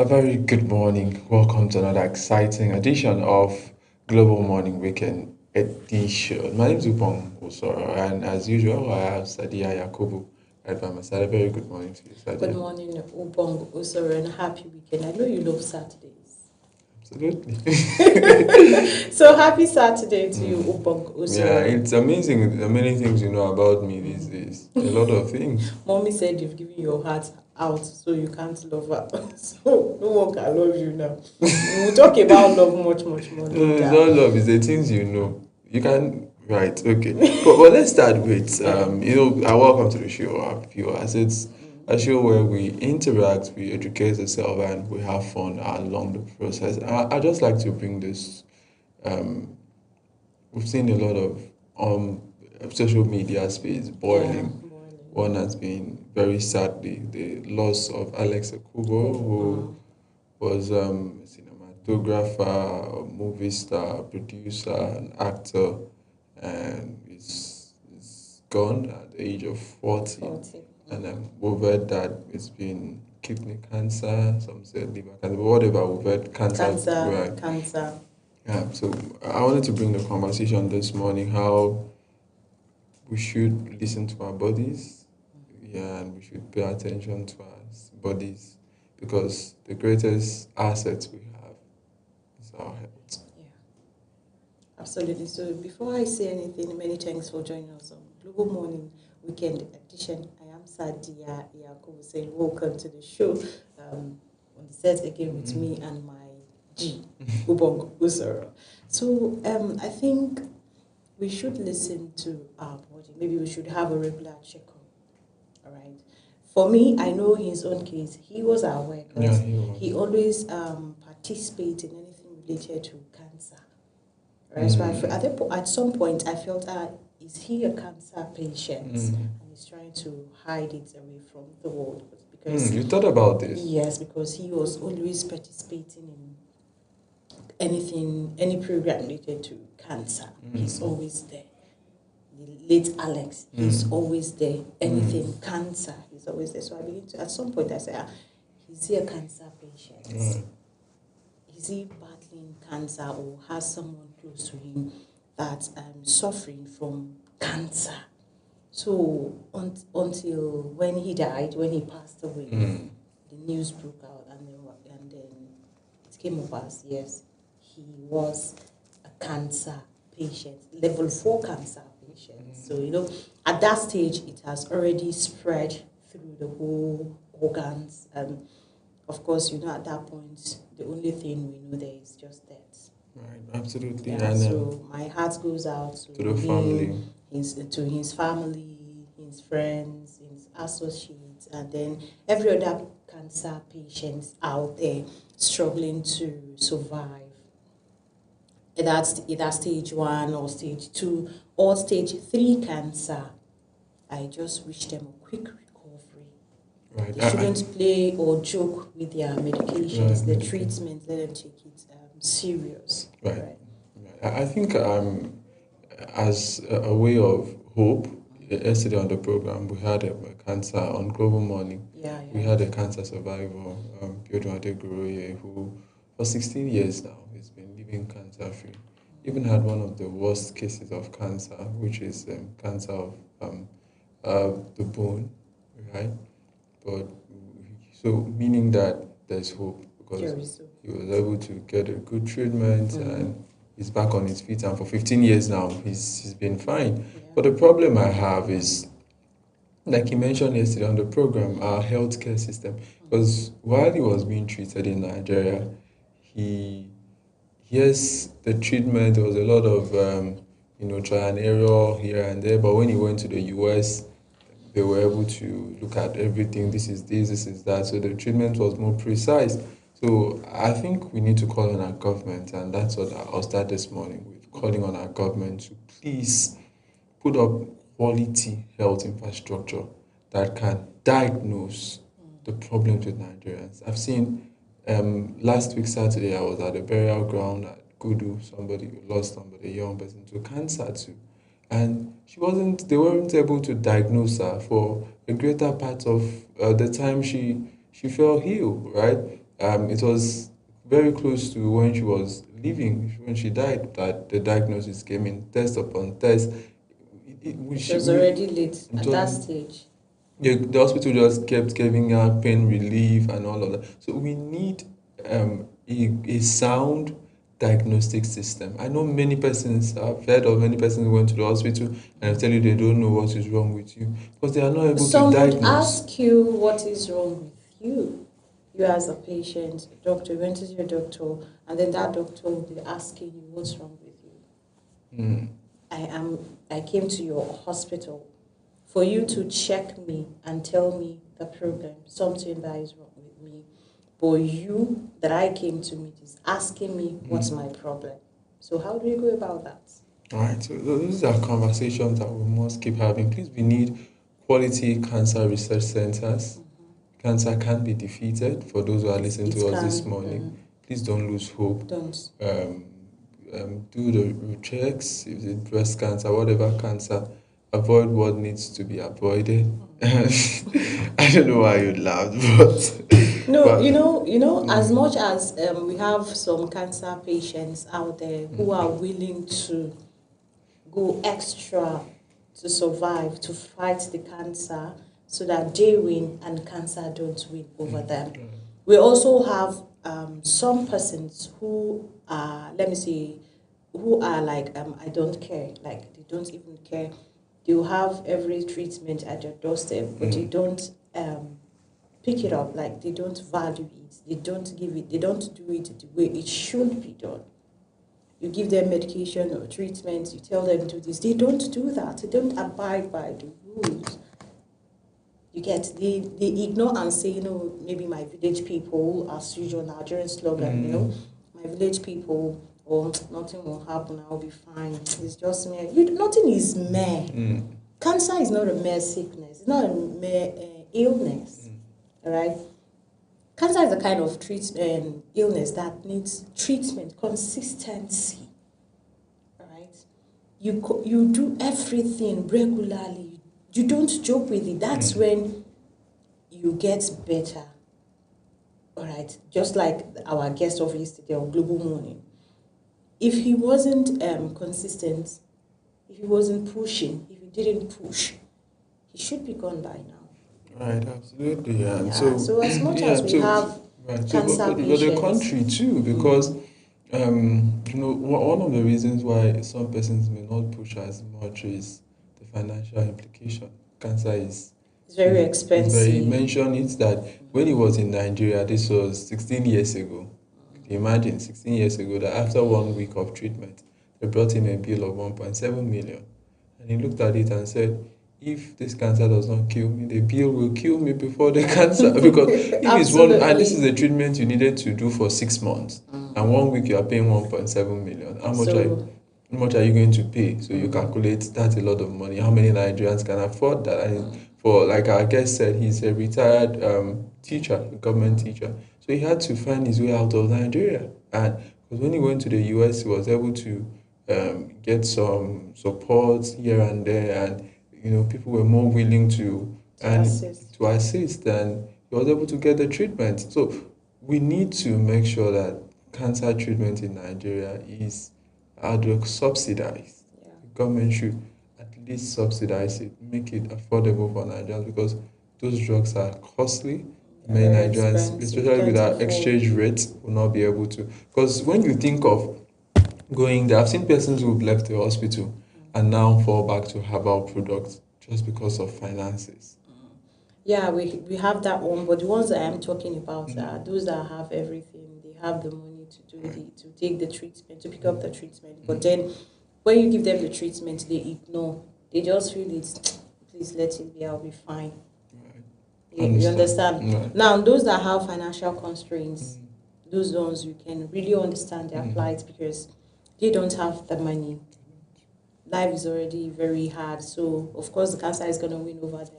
A very good morning. Welcome to another exciting edition of Global Morning Weekend Edition. My name is Upong Osoro, and as usual, I have Sadia Yakubu right by my side. A very good morning to you, Good Sadia. morning, Ubong Usoro, and happy weekend. I know you love Saturdays. Absolutely. So happy Saturday to you, Mm. Ubong Yeah, Usoro. it's amazing the many things you know about me these days. A lot of things. Mommy said you've given your heart out, so you can't love her. So no one can love you now. We'll talk about love much more No, it's later. not love, it's the things you know. You can, right, okay. But let's start with, welcome to the show, our viewers. It's a show where we interact, we educate ourselves, and we have fun along the process. I just like to bring this, um, we've seen a lot of social media space Yeah, boiling. morning. One has been very sadly the loss of Alex Akubo, Cool. who was a cinematographer, a movie star, producer, an actor, and is gone at the age of 40. 40. And we've heard that it's been kidney cancer, some said liver cancer, but whatever, we've heard cancer. Cancer, Right. cancer. Yeah, so I wanted to bring the conversation this morning how we should listen to our bodies, yeah, and we should pay attention to our bodies because the greatest asset we have is our health. Yeah, absolutely. So before I say anything, many thanks for joining us on Global Morning Weekend Edition. I am Sadia Yakubu saying welcome to the show. On the set again with me and my G, Ubong Usoro. So I think we should listen to our body. Maybe we should have a regular checkup. All right. For me, I know his own case. He was aware Yeah, because he was. he always participates in anything related to cancer. Right. So at some point, I felt, is he a cancer patient? And he's trying to hide it away from the world because You thought about this? yes, because he was always participating in anything, any program related to cancer. He's always there. The late Alex, he's always there. Anything cancer, he's always there. So I begin to, at some point, I say, is he a cancer patient? Right. Is he battling cancer or has someone close to him that's suffering from cancer? So until when he died, when he passed away, the news broke out, and then it came up as yes, he was a cancer patient, level 4 cancer patient. So at that stage, it has already spread through the whole organs. Of course, at that point, the only thing we know there is just death. Right, absolutely. Yeah, And so my heart goes out to the family. to his family, his friends, his associates, and then every other cancer patients out there struggling to survive. Either stage 1 or stage 2 or stage 3 cancer. I just wish them a quick recovery. Right. They shouldn't play or joke with their medications, Right, the medication. treatment, let them take it serious. Right. I think as a way of hope, yesterday on the program we had a cancer on Global Morning. Yeah, We yeah. had a cancer survivor, Biodun Adegoroye, who for 16 years now has been living cancer free. Even had one of the worst cases of cancer, which is cancer of the bone, right? But so meaning that there's hope because There is hope. he was able to get a good treatment and he's back on his feet. And for 15 years now, he's been fine. Yeah. But the problem I have is, like you mentioned yesterday on the program, our healthcare system. Because while he was being treated in Nigeria, he yes, the treatment, there was a lot of trial and error here and there. But when he went to the US, they were able to look at everything. This is that. So the treatment was more precise. So I think we need to call on our government, and that's what I'll start this morning with, calling on our government to please put up quality health infrastructure that can diagnose the problems with Nigerians. I've seen last week Saturday I was at a burial ground at Gudu. Somebody lost somebody, a young person, to cancer too, and they weren't able to diagnose her for a greater part of the time she fell ill, right? It was very close to when she was living, when she died, that the diagnosis came in, test upon test. It was already late it at that was, stage. yeah, the hospital just kept giving her pain relief and all of that. So we need a sound diagnostic system. I know many persons, I've heard of many persons who went to the hospital and tell you they don't know what is wrong with you because they are not able to Some would diagnose. ask you what is wrong with you. You as a patient, doctor, you went to your doctor, and then that doctor will be asking you what's wrong with you. Mm. I came to your hospital for you to check me and tell me the problem, something that is wrong with me. But you that I came to meet is asking me what's my problem. So how do you go about that? All right, so those are conversations that we must keep having. Please, we need quality cancer research centers. Cancer can be defeated. For those who are listening It to us this can, morning, please don't lose hope. don't. Um, do the checks. If it's breast cancer, whatever cancer, avoid what needs to be avoided. I don't know why you laughed, but No, but as much as we have some cancer patients out there who are willing to go extra to survive, to fight the cancer so that they win and cancer don't win over them. We also have some persons who are, let me say, who are like, I don't care, like they don't even care. They will have every treatment at your doorstep, but they don't pick it up, like they don't value it, they don't give it, they don't do it the way it should be done. You give them medication or treatment, you tell them to do this. They don't do that. They don't abide by the rules. You get, they ignore and say, maybe my village people, as usual, Nigerian slogan, my village people, or nothing will happen, I'll be fine. It's just mere. Nothing is mere. Cancer is not a mere sickness. It's not a mere illness. All right? Cancer is a kind of illness that needs treatment, consistency. All right? You do everything regularly. You don't joke with it. That's when you get better. All right? Just like our guest of yesterday on Global Morning. If he wasn't consistent, if he wasn't pushing, if he didn't push, he should be gone by now. right, absolutely, yeah. Yeah, so as much as we have cancer but the patients, country too, because one of the reasons why some persons may not push as much is the financial implication. Cancer is it's very very expensive. mentioned it that when he was in Nigeria, this was 16 years ago. Can you imagine 16 years ago that after 1 week of treatment, they brought him a bill of 1.7 million. And he looked at it and said, if this cancer does not kill me, the bill will kill me before the cancer. Because if it's one, and this is a treatment you needed to do for 6 months, and 1 week you are paying 1.7 million. How much are you going to pay? So you calculate that's a lot of money. How many Nigerians can afford that? And for, like our guest said, he's a retired teacher, a government teacher. So he had to find his way out of Nigeria. And because when he went to the US, he was able to get some support here and there, and people were more willing to assist, and he was able to get the treatment. So we need to make sure that cancer treatment in Nigeria is subsidized. Yeah. The government should at least subsidize it, make it affordable for Nigerians, because those drugs are costly. Many Nigerians, especially with our exchange rates, will not be able to. Because when you think of going there, I've seen persons who've left the hospital and now fall back to herbal products just because of finances. Yeah, we have that one, but the ones that I'm talking about are those that have everything. They have the money to take the treatment, to pick up the treatment. But then when you give them the treatment, they ignore. They just feel it. Please let it be. I'll be fine. You understand? Right. Now, those that have financial constraints, those ones you can really understand their plight because they don't have the money. Life is already very hard, so of course the cancer is going to win over them.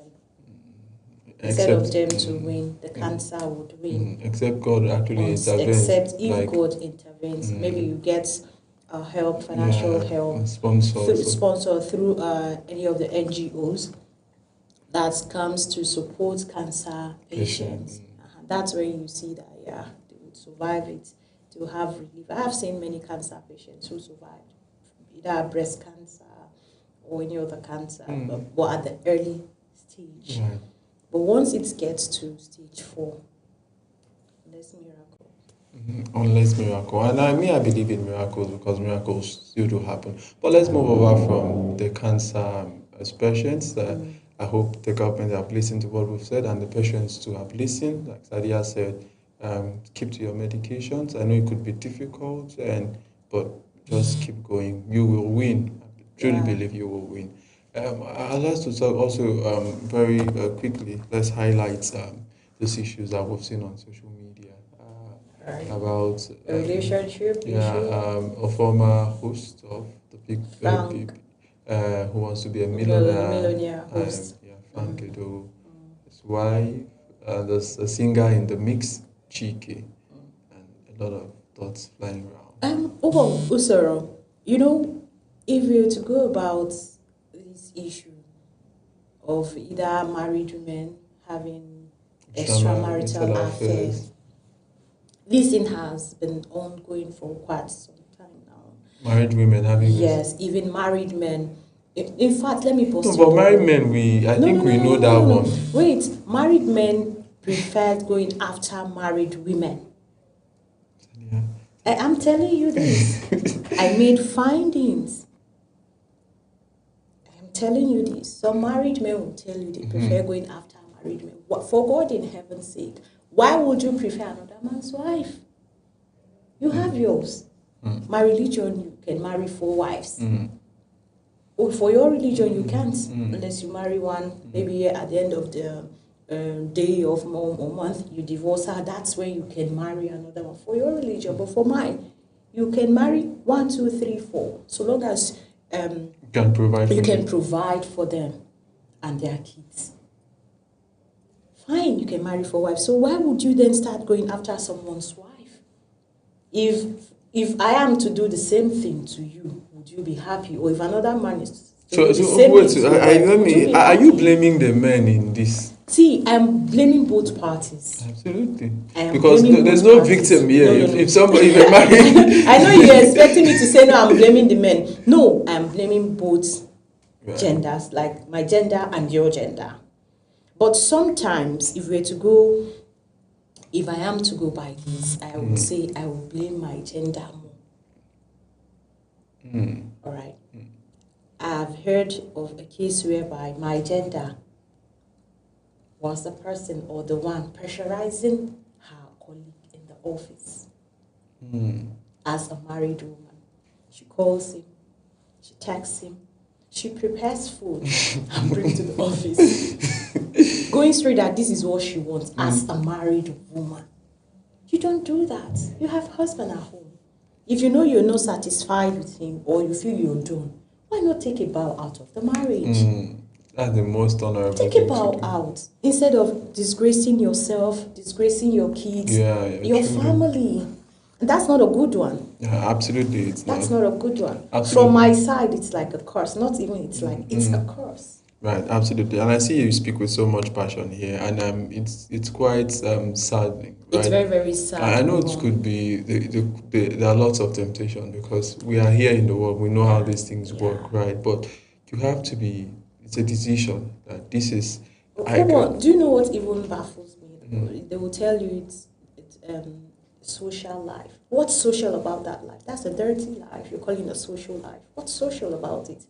Instead of them to win, the cancer would win. Except God actually intervenes. Except if God intervenes. Maybe you get help, financial help, sponsor through any of the NGOs that comes to support cancer patients. That's where you see that, would survive it, to have relief. I have seen many cancer patients who survived either breast cancer or any other cancer, but at the early stage. Right. But once it gets to stage 4, less miracle. Unless miracle. And I believe in miracles because miracles still do happen. But let's move over from the cancer patients. I hope the government have listened to what we've said and the patients too have listened. Like Sadia said, keep to your medications. I know it could be difficult, but just keep going. You will win. I truly believe you will win. I'd like to talk also very quickly. Let's highlight those issues that we've seen on social media about a relationship issue. a former host of the Big who wants to be a millionaire host. Frank Edo, his wife, there's a singer in the mix, Chike, and a lot of thoughts flying around. Usoro, if you were to go about this issue of either married women having extramarital affairs, this thing has been ongoing for quite some time now. Married women having even married men. In fact, let me post. No, but married men, we know that one. Wait, married men prefer going after married women. Yeah. I'm telling you this. I made findings. I'm telling you this. Some married men will tell you they prefer going after married men. What, for God in heaven's sake, why would you prefer another man's wife? You have yours. My religion, you can marry 4 wives. Or for your religion, you can't unless you marry one. Maybe at the end of the day of month, you divorce her. That's when you can marry another one for your religion. But for mine, you can marry 1, 2, 3, 4. So long as you can provide for them and their kids. Fine, you can marry 4 wives. So why would you then start going after someone's wife? If I am to do the same thing to you, would you be happy? Or if another man is are you blaming the men in this? See, I'm blaming both parties. Absolutely. Because there's no victim here. No. If somebody married, I know you're expecting me to say no, I'm blaming the men. No, I'm blaming both genders, like my gender and your gender. But sometimes, if I am to go by this, I would say I will blame my gender more. All right. I've heard of a case whereby my gender was the person or the one pressurizing her colleague in the office as a married woman. She calls him, she texts him, she prepares food and brings to the office. Going straight that this is what she wants as a married woman. You don't do that. You have husband at home. If you know you're not satisfied with him or you feel you're done, why not take a bow out of the marriage? That's the most honorable thing. Take a bow out instead of disgracing yourself, disgracing your kids, your family. And that's not a good one. Yeah, absolutely. That's not a good one. Absolutely. From my side, it's like a curse. Not even it's like, it's a curse. Right, absolutely. And I see you speak with so much passion here, and it's quite saddening. Right? It's very, very sad. I know it could be, there are lots of temptation because we are here in the world, we know how these things work, right? But you have to be, it's a decision that this is... Do you know what even baffles me? They will tell you it's social life. What's social about that life? That's a dirty life. You're calling it a social life. What's social about it?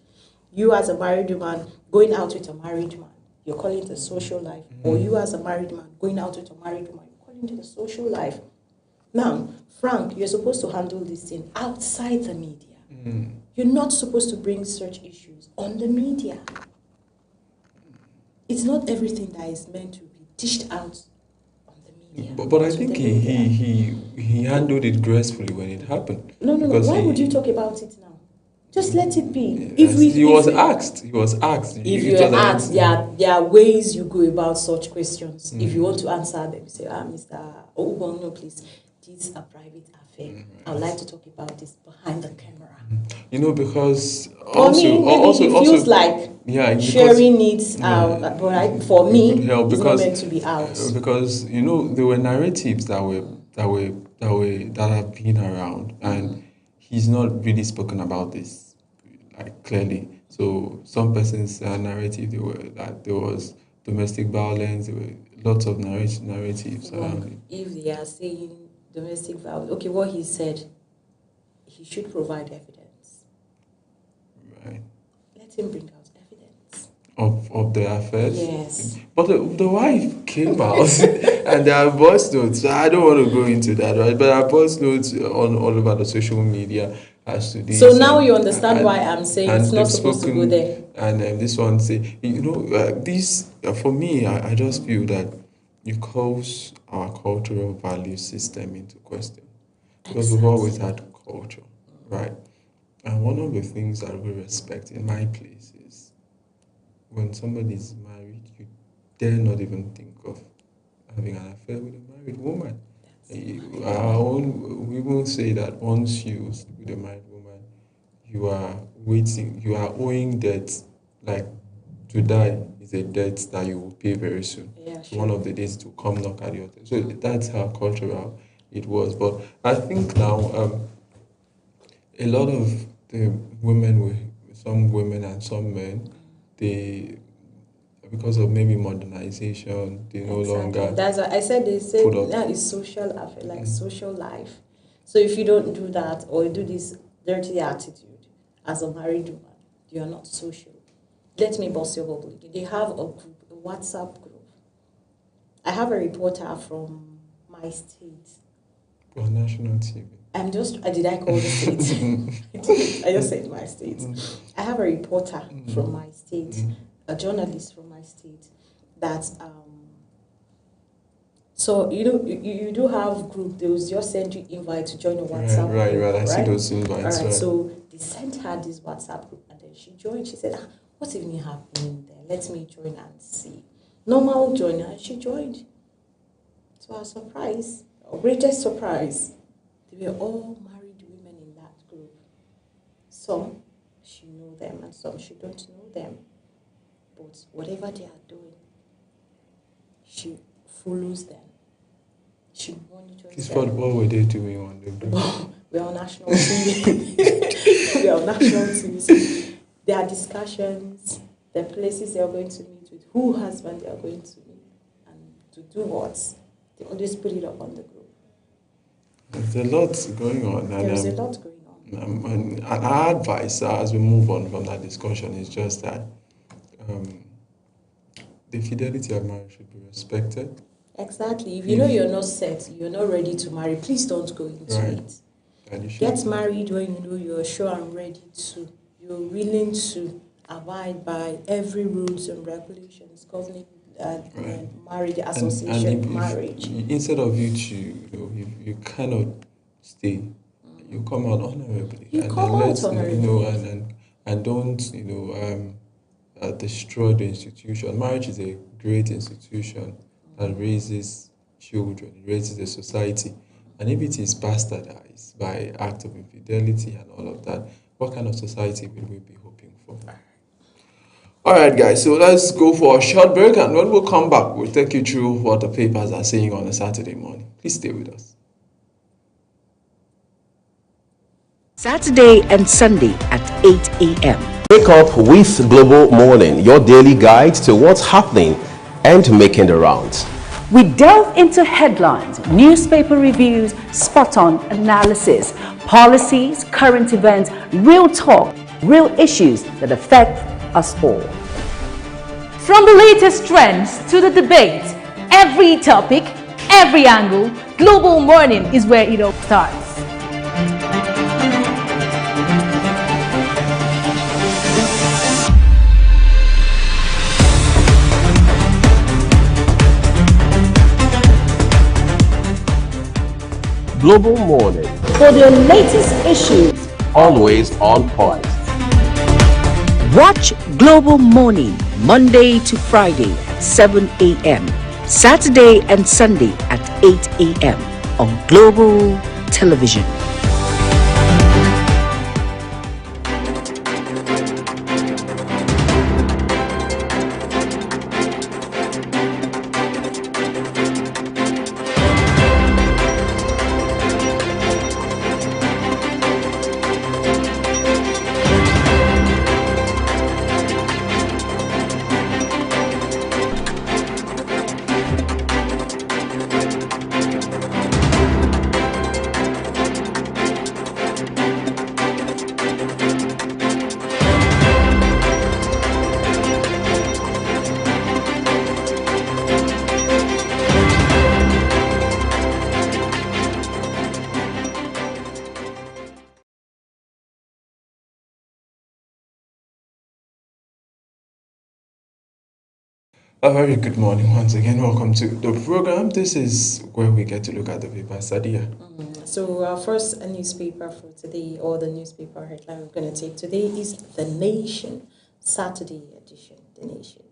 You as a married woman going out with a married man, you're calling it a social life. Or you as a married man going out with a married woman, you're calling it a social life. Now, Frank, you're supposed to handle this thing outside the media. You're not supposed to bring such issues on the media. It's not everything that is meant to be dished out on the media. But I think he handled it gracefully when it happened. No. Why would you talk about it now? Just let it be. He was asked. If you are asked, there are ways you go about such questions. If you want to answer them, say, Mr. No, please, this is a private affair. I would like to talk about this behind the camera. Because it feels like sharing needs out, but for me, it's not meant to be out. Because there were narratives that that have been around, and he's not really spoken about this like clearly. So some persons narrative they were that there was domestic violence. There were lots of narratives around Well, it. if they are saying domestic violence, okay, what he said, he should provide evidence. Right. Let him bring out evidence. Of the affairs. Yes. But the wife came out and there are voice notes. I don't want to go into that, right? But there are voice notes on all over the social media as to this. So now you understand why I'm saying it's not they've supposed to go there. And this one say, this for me, I just feel that it calls our cultural value system into question because we've always had culture, right? And one of the things that we respect in my place is when somebody is married, you dare not even think of having an affair with a married woman. We will say that once you sleep with a married woman, you are owing debt, like to die is a debt that you will pay very soon. Yeah, So one sure. of the days to come knock at your door. So that's how cultural it was. But I think now a lot of the some women and some men, they because of maybe modernization, they no Exactly. longer That's why I said they say put up. that is social affair, like social life. So if you don't do that or do this dirty attitude as a married woman, you are not social. Let me bust your bubble. They have a group, a WhatsApp group. I have a reporter from my state. on national TV. Did I call the state? I didn't. I just said my state. I have a reporter from my state, a journalist from my state, that, so, you do have group, they will just send you invite to join a WhatsApp group, Right. I see right? those invites. All right, Right. so they sent her this WhatsApp group and then she joined. She said, what's even happening there? Let me join and see. Normal joiner, and she joined. To our surprise, our greatest surprise, they were all married women in that group. Some, she know them and some she don't know them. But whatever they are doing, she follows them. She monitors It's them. what were they doing on the group? We are on national TV. We are on national TV. So there are discussions, the places they are going to meet with, who husband they are going to meet, and to do what. They always put it up on the group. There's a lot going on. There's a lot going on. And our advice as we move on from that discussion is just that the fidelity of marriage should be respected. Exactly. If you know you're not set, you're not ready to marry, please don't go into Right. it. And you should Get married when you know you're sure and ready to. You're willing to abide by every rules and regulations governing Right. marriage, and association, if- marriage. instead of you to you cannot stay, you come out honorably. You and come then out let's, honorably. and don't destroy the institution. Marriage is a great institution that raises children, it raises a society. And if it is bastardized by act of infidelity and all of that, what kind of society will we be hoping for? All right, guys, so let's go for a short break, and when we'll come back, we'll take you through what the papers are saying on a Saturday morning. Please stay with us. Saturday and Sunday at 8 a.m. Wake up with Global Morning, your daily guide to what's happening and making the rounds. We delve into headlines, newspaper reviews, spot-on analysis, policies, current events, real talk, real issues that affect us all. From the latest trends to the debate, every topic, every angle, Global Morning is where it all starts. Global Morning, For the latest issues, always on point. watch Global Morning Monday to Friday at 7 a.m. Saturday and Sunday at 8 a.m. on Global Television. A very good morning once again. Welcome to the program. This is where we get to look at the paper. Sadia. So our first newspaper for today, or the newspaper headline we're going to take today, is The Nation, Saturday edition, The Nation.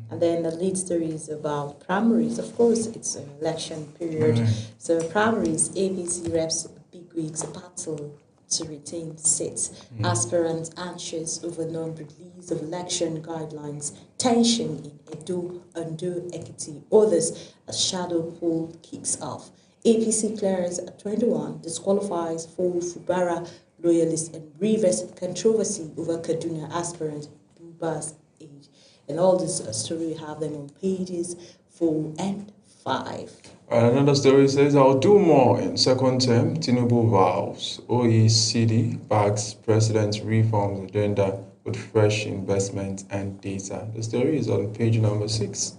And then the lead story is about primaries. Of course, it's an election period. Right. So primaries, APC reps bigwigs battle to retain seats. Aspirants anxious over non-release of election guidelines. Tension in Edo, Ondo, Ekiti. Others, a shadow poll kicks off. APC clears at 21, disqualifies for Fubara loyalists, and Rivers controversy over Kaduna aspirant Buba's age. And all this story, we have them on pages 4 and 5. Another story says, I'll do more in second term. Tinubu vows. OECD backs president's reforms agenda with fresh investment and data. The story is on page number 6.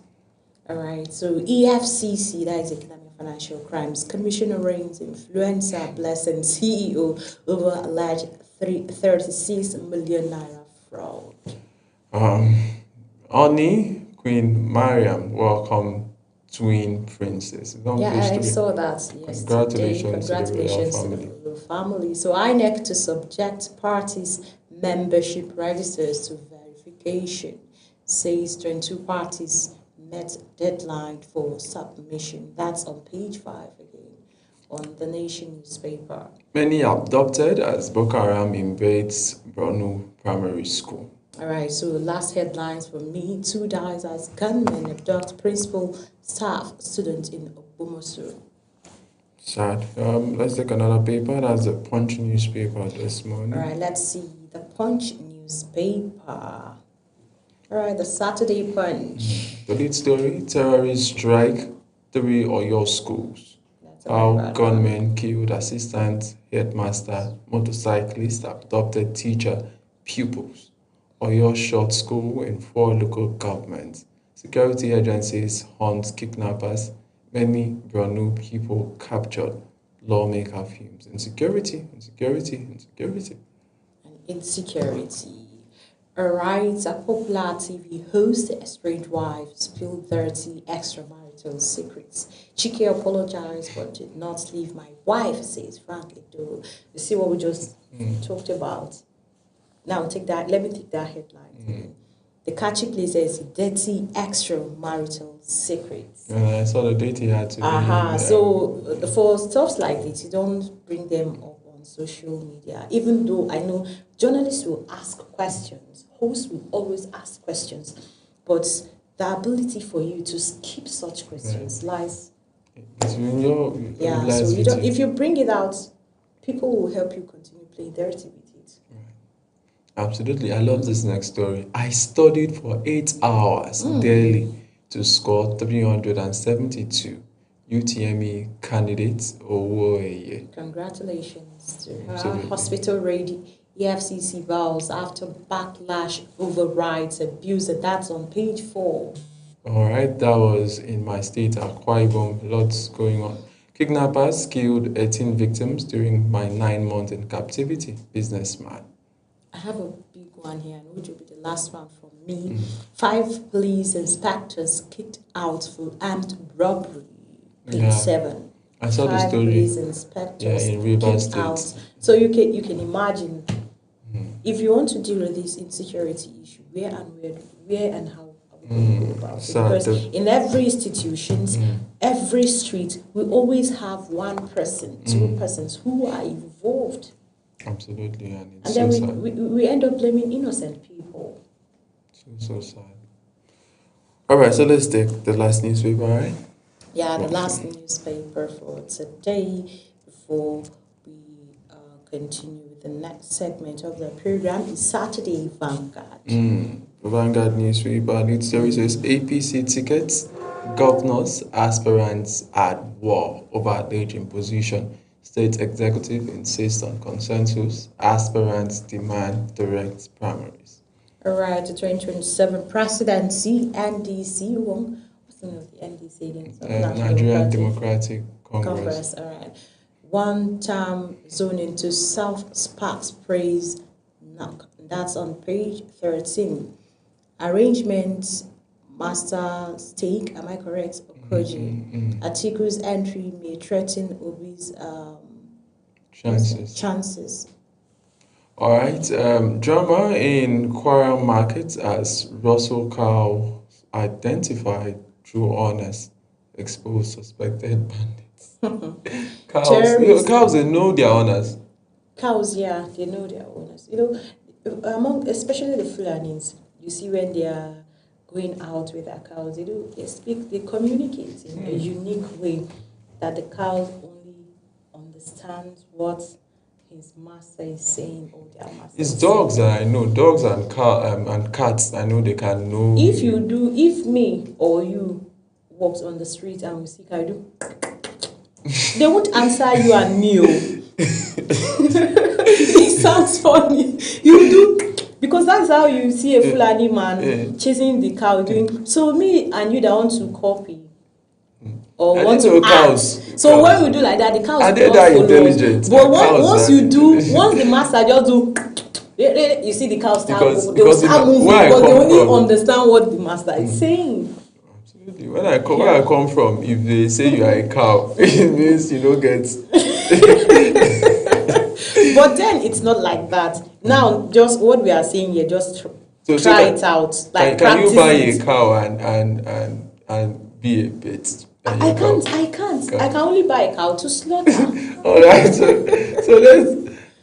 All right, so EFCC, that is Economic Financial Crimes Commission, arraigns influencer Blessing CEO over alleged 36 million naira fraud. Oni, Queen Mariam, welcome twin princess. It's on Yeah, page I 3. saw that yesterday. Congratulations to the royal To the family. royal family. So INEC to subject parties' membership registers to verification, says 22 parties met deadline for submission. That's on page 5 again on the Nation newspaper. Many adopted as Boko Haram invades Borno Primary School. All right, so last headlines for me. 2 dies as gunmen abduct principal, staff, student in Obumosu. Sad. Let's take another paper. That's the Punch newspaper this morning. All right, let's see the Punch newspaper. All right, the Saturday Punch. The lead story, terrorists strike 3 Oyo schools. That's a very How bad one. gunmen killed assistant, headmaster, motorcyclist, abducted teacher, pupils. Oyo short school in 4 local governments. Security agencies hunt kidnappers. Many Borno people captured. Lawmaker fumes. Insecurity. And insecurity. All right, a popular TV host, estranged wife, spilled dirty extramarital secrets. Chike apologized but did not leave my wife, says Frank Edo. You see what we just talked about? Now take that. Let me take that headline. The catchy place says dirty extramarital secrets. And I saw the date he had to So for stuff like this, you don't bring them up on social media. Even though I know journalists will ask questions, hosts will always ask questions, but the ability for you to skip such questions lies. It's in your Yeah. lies So you with don't. it. If you bring it out, people will help you continue playing dirty with it. Absolutely. I love this next story. I studied for 8 hours daily to score 372 UTME candidates. Congratulations to her. Absolutely. Hospital raid. EFCC vows after backlash over rights abuse, and that's on page 4. All right, that was in my state, Akwa Ibom. Lots going on. Kidnappers killed 18 victims during my 9 months in captivity. Businessman. I have a big one here, and which will be the last one from me. 5 police inspectors kicked out for armed robbery. Page Yeah. 7. I saw the 5 story. police inspectors Yeah, in Rivers kicked State. out. So you can imagine if you want to deal with this insecurity issue, where and how are we going to go about it? So Because the- in every institutions, every street, we always have one person, 2 persons who are involved. Absolutely, and And it's then so sad. we end up blaming innocent people. So sad. All right, so let's take the last newspaper, all right? Yeah, the last newspaper for today before we continue with the next segment of the program is Saturday Vanguard. Vanguard newspaper lead story says APC tickets, governors, aspirants at war over age imposition. State executive insists on consensus. Aspirants demand direct primaries. All right, the 2027 presidency, NDC. What's the name of the NDC again? Nigerian Democratic Congress. Congress. All right. One-term zoning to South sparks praise knock. That's on page 13. Arrangements Master Stake, am I correct? Okoji. Atiku's entry may threaten Obi's chances. All right. Drama in Kwara Market as Russell Cow identified through honest, exposed suspected bandits. Cows, they know their owners. Cows, yeah, they know their owners. Especially the Fulanis, you see when they are going out with their cows, they communicate in a unique way that the cows only understand what his master is saying or their master. It's dogs that I know, dogs and cats. I know they can know. If me or you walks on the street and we see cow, they won't answer you and me. It sounds funny. You do. Because that's how you see a Fulani man chasing the cow doing. So me and you that want to copy or want to act. So when we do like that, the cows are they that intelligent? But once the master just do, you see the cows start moving because they only understand what the master is saying. Absolutely. Where I come from, if they say you are a cow, it means you don't get. But then it's not like that. Now, just what we are saying here, just try it out. Like, can you buy a cow and be a pet? I can't. I can only buy a cow to slaughter. All right. So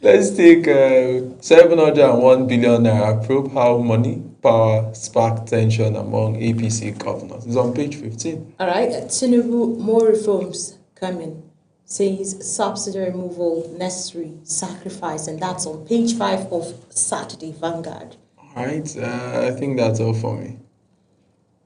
let's take 701 billion naira probe how money power sparked tension among APC governors. It's on page 15. All right. Tinubu, more reforms coming. Says subsidy removal necessary sacrifice, and that's on page 5 of Saturday Vanguard. All right, I think that's all for me.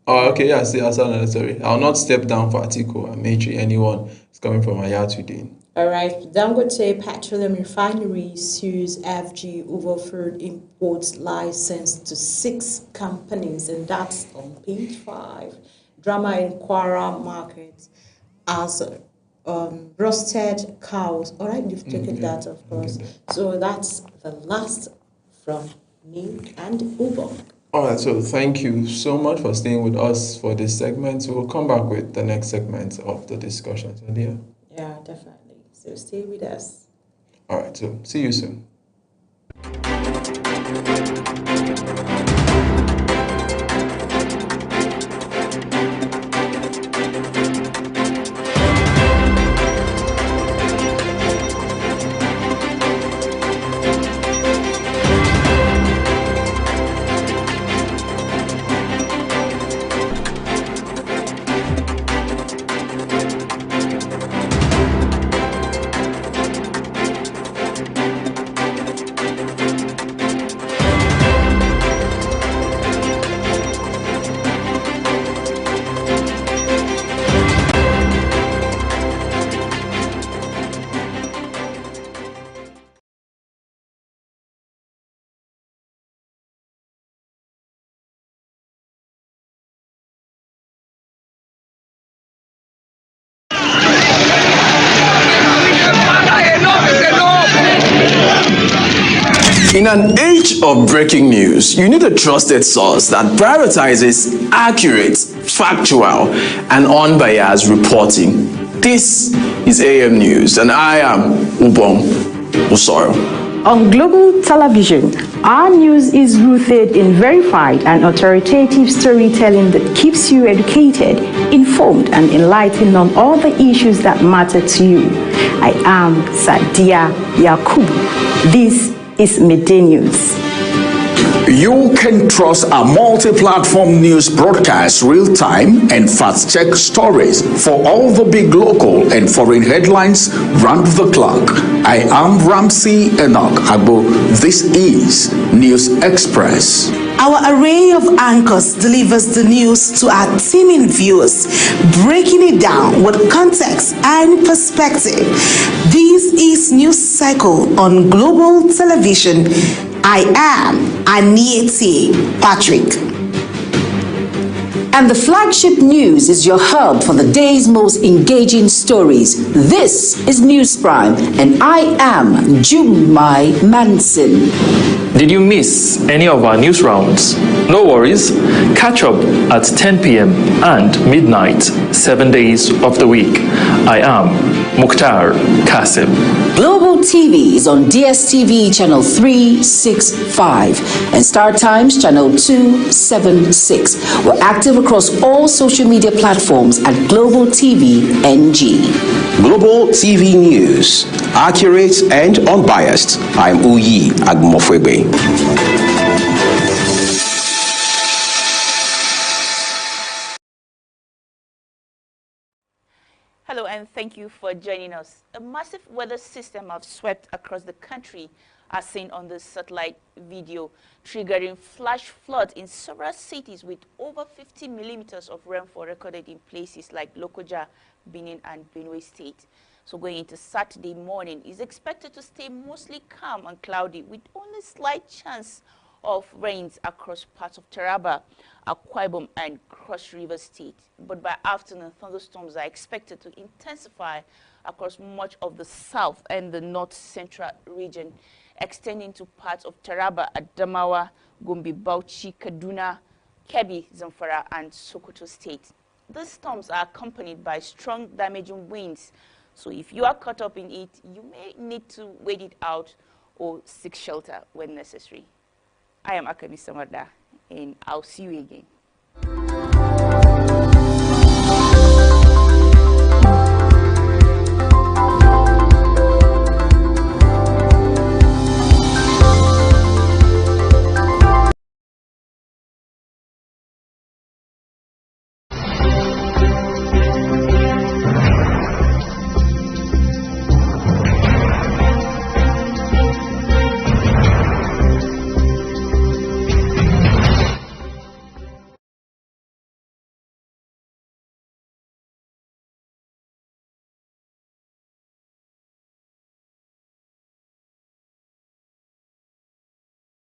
Oh, okay, yeah, sorry. I'll not step down for Atiku and Mechi. Anyone is coming from Ayatudin. All right, Dangote Petroleum Refinery sues FG over food imports license to 6 companies, and that's on page 5. Drama in Kwara Market as roasted cows. All right, you've taken that, of course. Okay. So that's the last from me and Ubo. All right, so thank you so much for staying with us for this segment. We'll come back with the next segment of the discussion. So, yeah, definitely. So stay with us. All right, so see you soon. In an age of breaking news, you need a trusted source that prioritizes accurate, factual, and unbiased reporting. This is AM News, and I am Ubong Usoro. On Global Television, our news is rooted in verified and authoritative storytelling that keeps you educated, informed, and enlightened on all the issues that matter to you. I am Sadia Yakubu. This is Midday News. You can trust our multi-platform news broadcast real-time and fast-check stories for all the big local and foreign headlines round the clock. I am Ramsey Enoch Agbo. This is News Express. Our array of anchors delivers the news to our teeming viewers, breaking it down with context and perspective. This is News Cycle on Global Television. I am Anieti Patrick. And the Flagship News is your hub for the day's most engaging stories. This is News Prime, and I am Jumai Manson. Did you miss any of our news rounds? No worries. Catch up at 10 p.m. and midnight, 7 days of the week. I am Mukhtar Kasim. Global TV is on DSTV channel 365 and Star Times channel 276. We're active across all social media platforms at Global TV NG. Global TV News, accurate and unbiased. I'm Uyi Agmofwebe. Hello and thank you for joining us. A massive weather system has swept across the country as seen on the satellite video, triggering flash floods in several cities with over 50 millimeters of rainfall recorded in places like Lokoja, Benin and Benue State. So going into Saturday morning is expected to stay mostly calm and cloudy with only slight chance of rains across parts of Taraba, Akwa Ibom and Cross River State. But by afternoon, thunderstorms are expected to intensify across much of the south and the north central region, extending to parts of Taraba, Adamawa, Gombe, Bauchi, Kaduna, Kebbi, Zamfara and Sokoto State. These storms are accompanied by strong damaging winds, so if you are caught up in it, you may need to wait it out or seek shelter when necessary. I am Akami Samarda, and I'll see you again.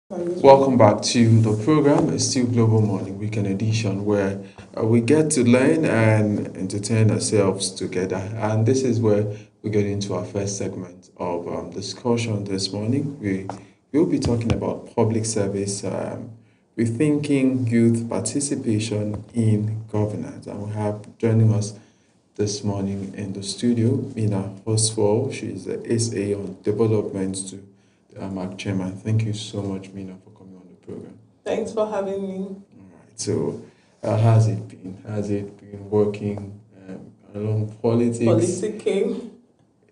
Welcome back to the program. It's still Global Morning Weekend Edition, where we get to learn and entertain ourselves together. And this is where we get into our first segment of discussion this morning. We will be talking about public service, rethinking youth participation in governance. And we have joining us this morning in the studio, Mina Oswald. She's the SA on development to Mark Chairman. Thank you so much, Mina, for coming on the program. Thanks for having me. All right. So, how's it been? Has it been working along politics? Politicking.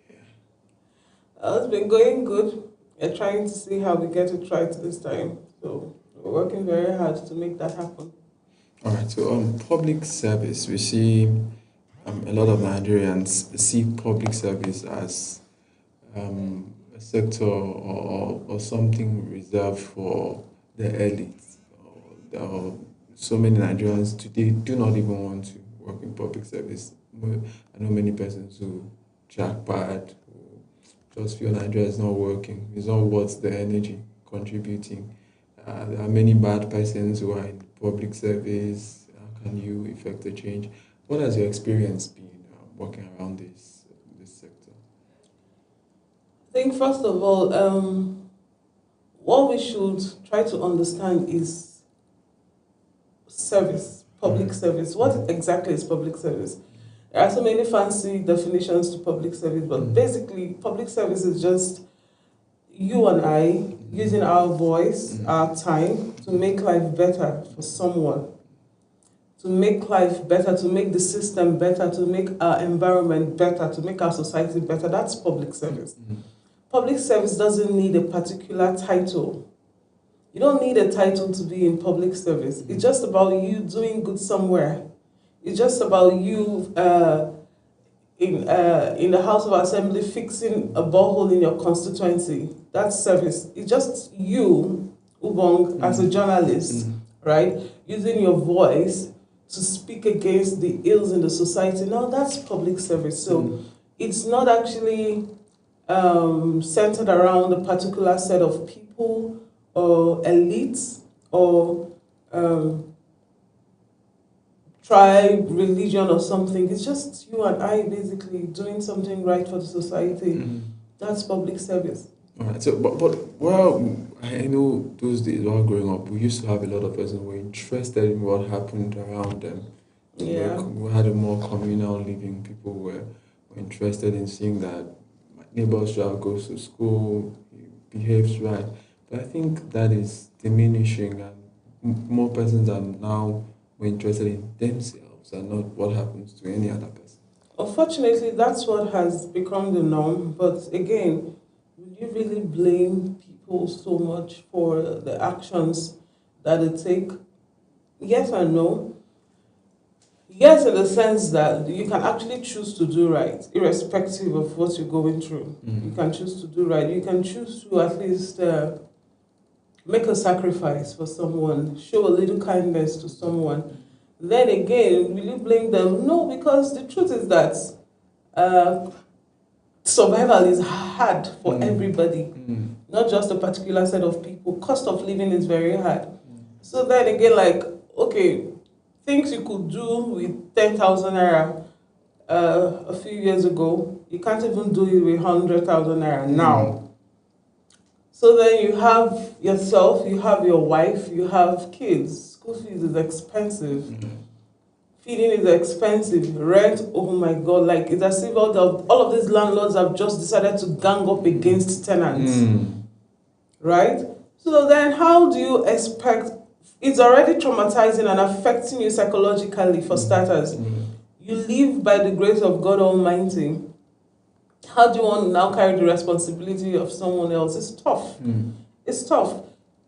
Yeah. It's been going good. We're trying to see how we get it right this time. So, we're working very hard to make that happen. All right. So, public service, we see a lot of Nigerians see public service as a sector or something reserved for the elites. So many Nigerians today do not even want to work in public service. I know many persons who jackpot, who just feel Nigeria is not working, it's not worth the energy contributing. There are many bad persons who are in public service. How can you effect a change? What has your experience been working around this sector? I think first of all, what we should try to understand is service, public service. What exactly is public service? There are so many fancy definitions to public service, but basically public service is just you and I using our voice, our time to make life better for someone, to make life better, to make the system better, to make our environment better, to make our society better. That's public service. Public service doesn't need a particular title. You don't need a title to be in public service. It's just about you doing good somewhere. It's just about you in the House of Assembly fixing a borehole in your constituency. That's service. It's just you, Ubong, as a journalist, right? Using your voice to speak against the ills in the society. Now that's public service. So it's not actually centered around a particular set of people or elites or tribe, religion, or something. It's just you and I basically doing something right for the society. That's public service. All right. So, but well, I know those days while growing up, we used to have a lot of persons who were interested in what happened around them. Yeah. We had a more communal living. People were interested in seeing that my neighbor's child goes to school, he behaves right. But I think that is diminishing, and more persons are now more interested in themselves and not what happens to any other person. Unfortunately, that's what has become the norm. But again, will you really blame people so much for the actions that they take? Yes and no. Yes, in the sense that you can actually choose to do right, irrespective of what you're going through. You can choose to do right. You can choose to at least make a sacrifice for someone, show a little kindness to someone. Then again, will you blame them? No, because the truth is that survival is hard for everybody, not just a particular set of people. Cost of living is very hard. So then again, like, okay, things you could do with 10,000 naira a few years ago, you can't even do it with 100,000 naira now. So then you have yourself, you have your wife, you have kids. School fees is expensive. Feeding is expensive. Rent, oh my God, like it's as if all of these landlords have just decided to gang up against tenants. Right? So then how do you expect, it's already traumatizing and affecting you psychologically for starters. You live by the grace of God Almighty. How do you want to now carry the responsibility of someone else? It's tough. It's tough.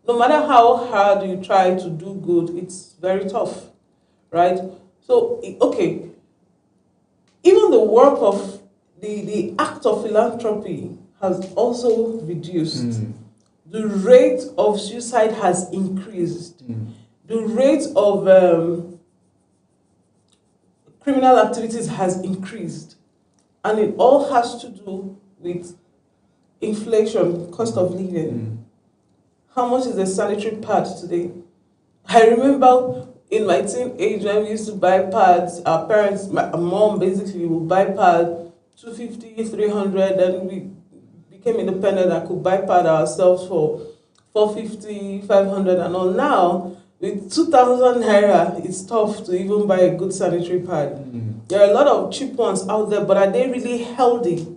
No matter how hard you try to do good, it's very tough, right? So, okay, even the work of the act of philanthropy has also reduced. The rate of suicide has increased. The rate of criminal activities has increased. And it all has to do with inflation, cost of living. How much is a sanitary pad today? I remember in my teenage when we used to buy pads, our parents, my mom basically would buy pad 250, 300, then we became independent and could buy pad ourselves for 450, 500 and all. Now, with 2,000 naira, it's tough to even buy a good sanitary pad. There are a lot of cheap ones out there, but are they really healthy?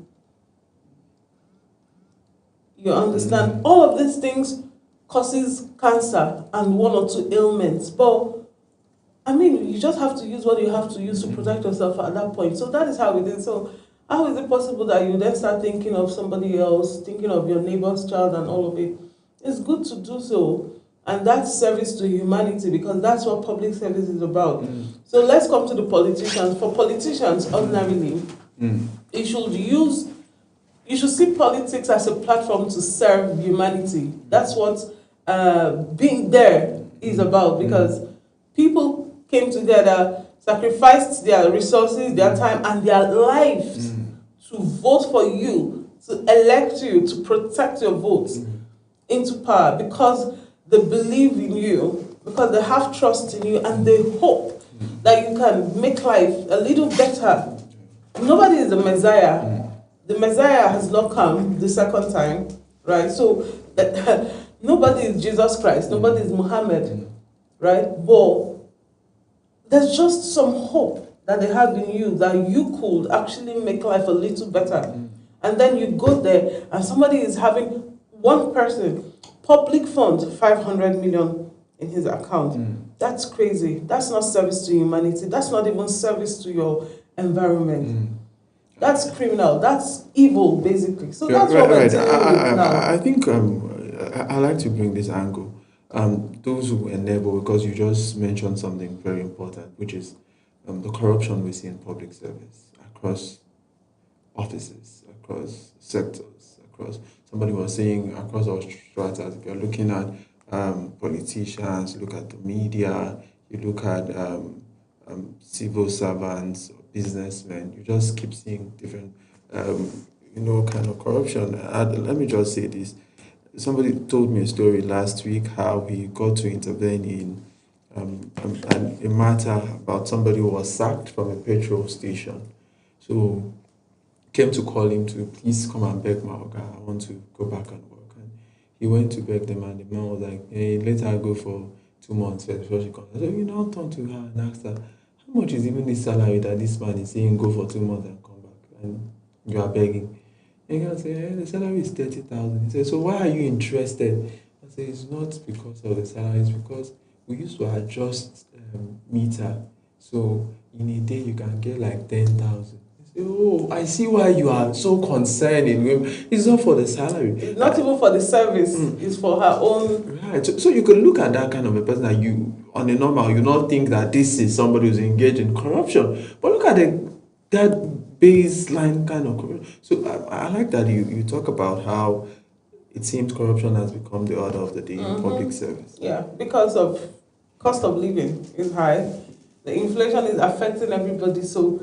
You understand? All of these things causes cancer and one or two ailments. But, I mean, you just have to use what you have to use to protect yourself at that point. So that is how it is. So how is it possible that you then start thinking of somebody else, thinking of your neighbor's child and all of it? It's good to do so. And that's service to humanity, because that's what public service is about. So let's come to the politicians. For politicians, ordinarily, you should see politics as a platform to serve humanity. That's what being there is about, because people came together, sacrificed their resources, their time, and their lives to vote for you, to elect you, to protect your votes into power, because they believe in you, because they have trust in you, and they hope that you can make life a little better. Nobody is the Messiah. The Messiah has not come the second time, right? So nobody is Jesus Christ. Nobody is Muhammad, right? But there's just some hope that they have in you, that you could actually make life a little better. And then you go there, and somebody is having one person, public fund, 500 million in his account. That's crazy. That's not service to humanity. That's not even service to your environment. That's criminal. That's evil, basically. So that's what we're dealing with now. I think I like to bring this angle. Those who enable, because you just mentioned something very important, which is the corruption we see in public service across offices, across sectors, across. Somebody was saying across all stratas. If you're looking at politicians, look at the media, you look at civil servants, businessmen, you just keep seeing different, kind of corruption. Let me just say this. Somebody told me a story last week how he got to intervene in a matter about somebody who was sacked from a petrol station. So came to call him to please come and beg my Oga. I want to go back and work. And he went to beg the man. The man was like, hey, let her go for 2 months first before she comes. So you now turn to her and ask her, how much is even the salary that this man is saying go for 2 months and come back? And you are begging. And you can say, hey, the salary is 30,000. He said, so why are you interested? I say, it's not because of the salary, it's because we used to adjust meter. So in a day you can get like 10,000. Oh, I see why you are so concerned in women. It's not for the salary. It's not even for the service. It's for her own. Right. So you can look at that kind of a person that you, on a normal, you not think that this is somebody who's engaged in corruption. But look at that baseline kind of corruption. So I like that you talk about how it seems corruption has become the order of the day in public service. Yeah, because of cost of living is high. The inflation is affecting everybody. So.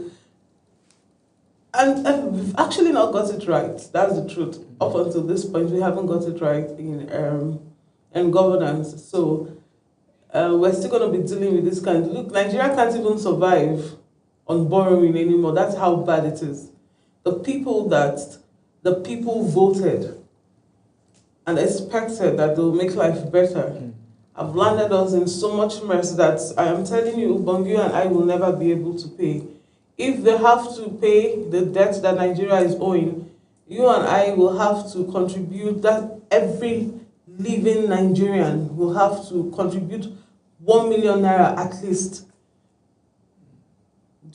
And we've actually not got it right. That's the truth. Up until this point, we haven't got it right in governance. So we're still going to be dealing with this kind. Look, Nigeria can't even survive on borrowing anymore. That's how bad it is. The people voted and expected that they'll make life better have landed us in so much mess that I am telling you, Ubongi and I will never be able to pay. If they have to pay the debt that Nigeria is owing, you and I will have to contribute, that every living Nigerian will have to contribute 1 million naira at least.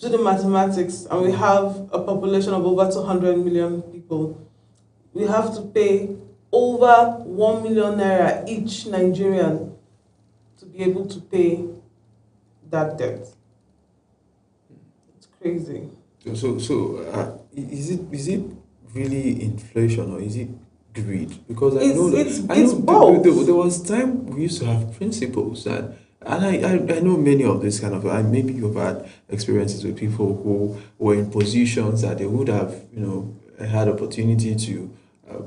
Do the mathematics, and we have a population of over 200 million people. We have to pay over 1 million naira each Nigerian to be able to pay that debt. Crazy. So is it really inflation or is it greed? Because I know both. There was time we used to have principles and I know many of this kind of, maybe you've had experiences with people who were in positions that they would have, had opportunity to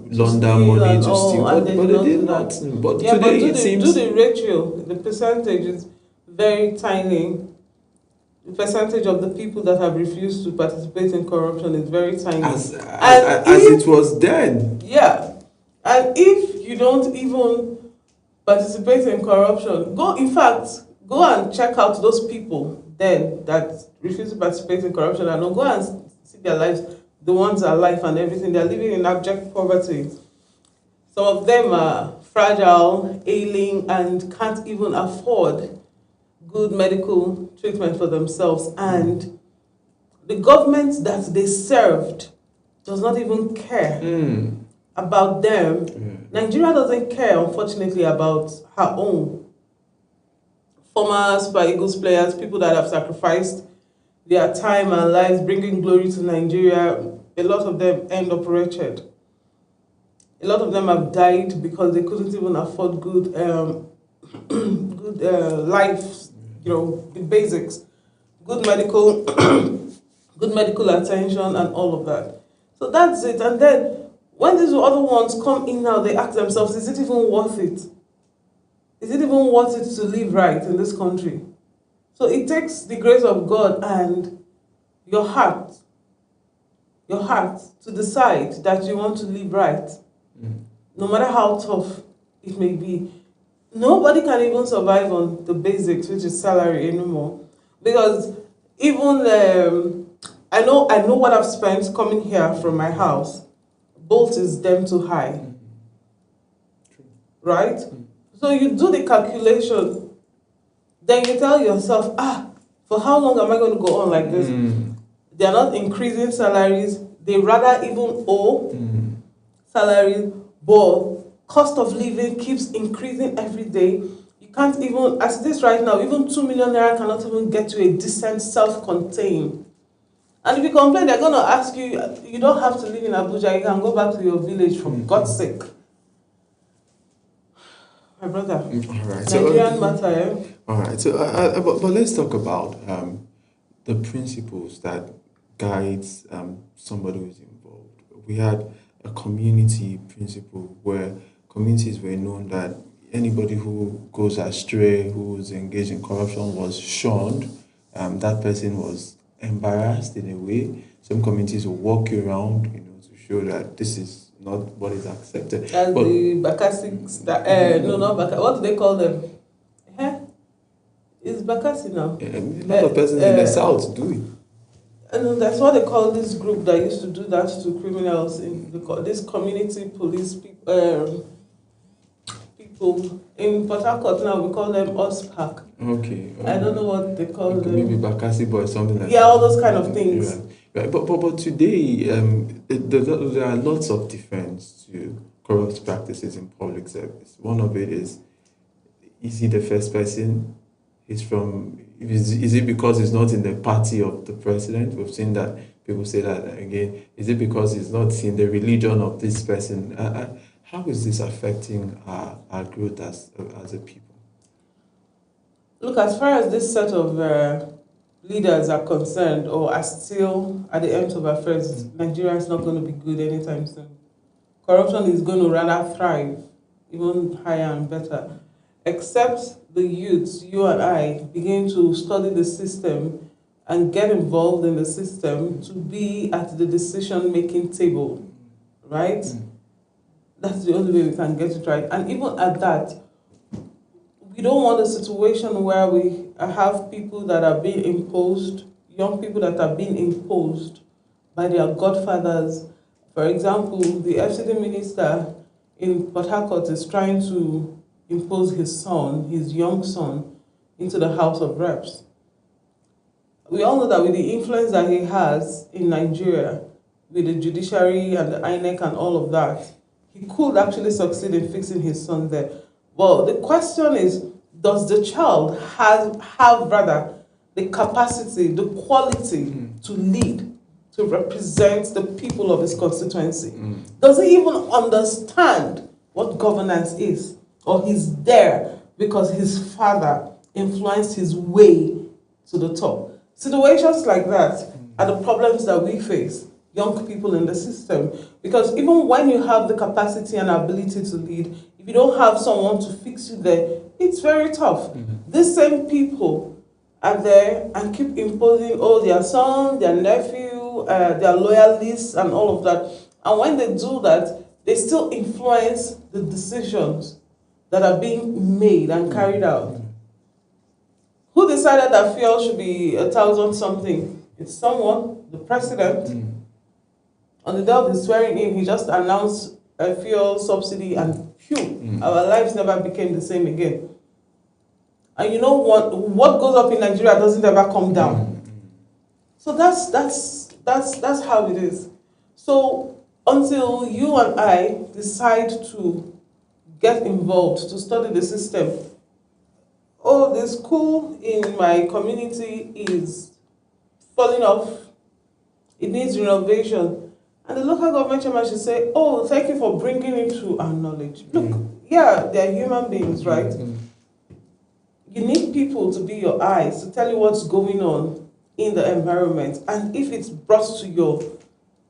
launder money to steal, but they did not. But yeah, today but it seems the ratio. The percentage is very tiny. The percentage of the people that have refused to participate in corruption is very tiny. As it was then. Yeah. And if you don't even participate in corruption, go and check out those people then that refuse to participate in corruption and go and see their lives, the ones that are alive and everything. They're living in abject poverty. Some of them are fragile, ailing, and can't even afford good medical treatment for themselves, and the government that they served does not even care about them. Nigeria doesn't care, unfortunately, about her own. Former Super Eagles players, people that have sacrificed their time and lives bringing glory to Nigeria, a lot of them end up wretched. A lot of them have died because they couldn't even afford good life. The basics, good medical attention and all of that. So that's it. And then when these other ones come in now, they ask themselves, is it even worth it? Is it even worth it to live right in this country? So it takes the grace of God and your heart to decide that you want to live right, no matter how tough it may be. Nobody can even survive on the basics, which is salary anymore. Because even, I know what I've spent coming here from my house. Bolt is damn too high. Right? So you do the calculation, then you tell yourself, for how long am I going to go on like this? They are not increasing salaries. They rather even owe salaries, but cost of living keeps increasing every day. You can't even, as this right now, even 2 million naira cannot even get you a decent self-contained. And if you complain, they're going to ask you, you don't have to live in Abuja, you can go back to your village for God's sake. My brother, Nigerian matter, All right, so but let's talk about the principles that guides somebody who's involved. We had a community principle where communities were known that anybody who goes astray, who is engaged in corruption, was shunned. That person was embarrassed in a way. Some communities will walk you around, to show that this is not what is accepted. As the Bakassi, no, not Bakassi. What do they call them? It's Bakassi now. A lot of persons in the South do it. And that's what they call this group that used to do that to criminals. This community police people in Port Harcourt now, we call them OSPAC. Okay. I don't know what they call them. Maybe Bakassi boy, something like that. Yeah, all those kind of things. Right. But today, there are lots of defense to corrupt practices in public service. One of it is he the first person? Is it because he's not in the party of the president? We've seen that people say that again. Is it because he's not in the religion of this person? How is this affecting our growth as a people? Look, as far as this set of leaders are concerned, or are still at the end of affairs, Nigeria is not going to be good anytime soon. Corruption is going to rather thrive, even higher and better, except the youths, you and I, begin to study the system and get involved in the system to be at the decision-making table, right? That's the only way we can get it right. And even at that, we don't want a situation where we have people that are being imposed, young people that are being imposed by their godfathers. For example, the FCD minister in Port Harcourt is trying to impose his young son, into the House of Reps. We all know that with the influence that he has in Nigeria, with the judiciary and the INEC and all of that, he could actually succeed in fixing his son there. Well, the question is, does the child have the capacity, the quality to lead, to represent the people of his constituency? Does he even understand what governance is? Or he's there because his father influenced his way to the top? Situations like that are the problems that we face, young people in the system. Because even when you have the capacity and ability to lead, if you don't have someone to fix you there, it's very tough. These same people are there and keep imposing their son, their nephew, their loyalists and all of that. And when they do that, they still influence the decisions that are being made and carried out. Who decided that fuel should be 1,000 something? It's someone, the president. On the day of the swearing in, he just announced a fuel subsidy and our lives never became the same again. And you know what goes up in Nigeria doesn't ever come down. So that's how it is. So until you and I decide to get involved, to study the system, the school in my community is falling off, it needs renovation. And the local government chairman should say, thank you for bringing it to our knowledge. Look, yeah, they're human beings, right? You need people to be your eyes, to tell you what's going on in the environment. And if it's brought to your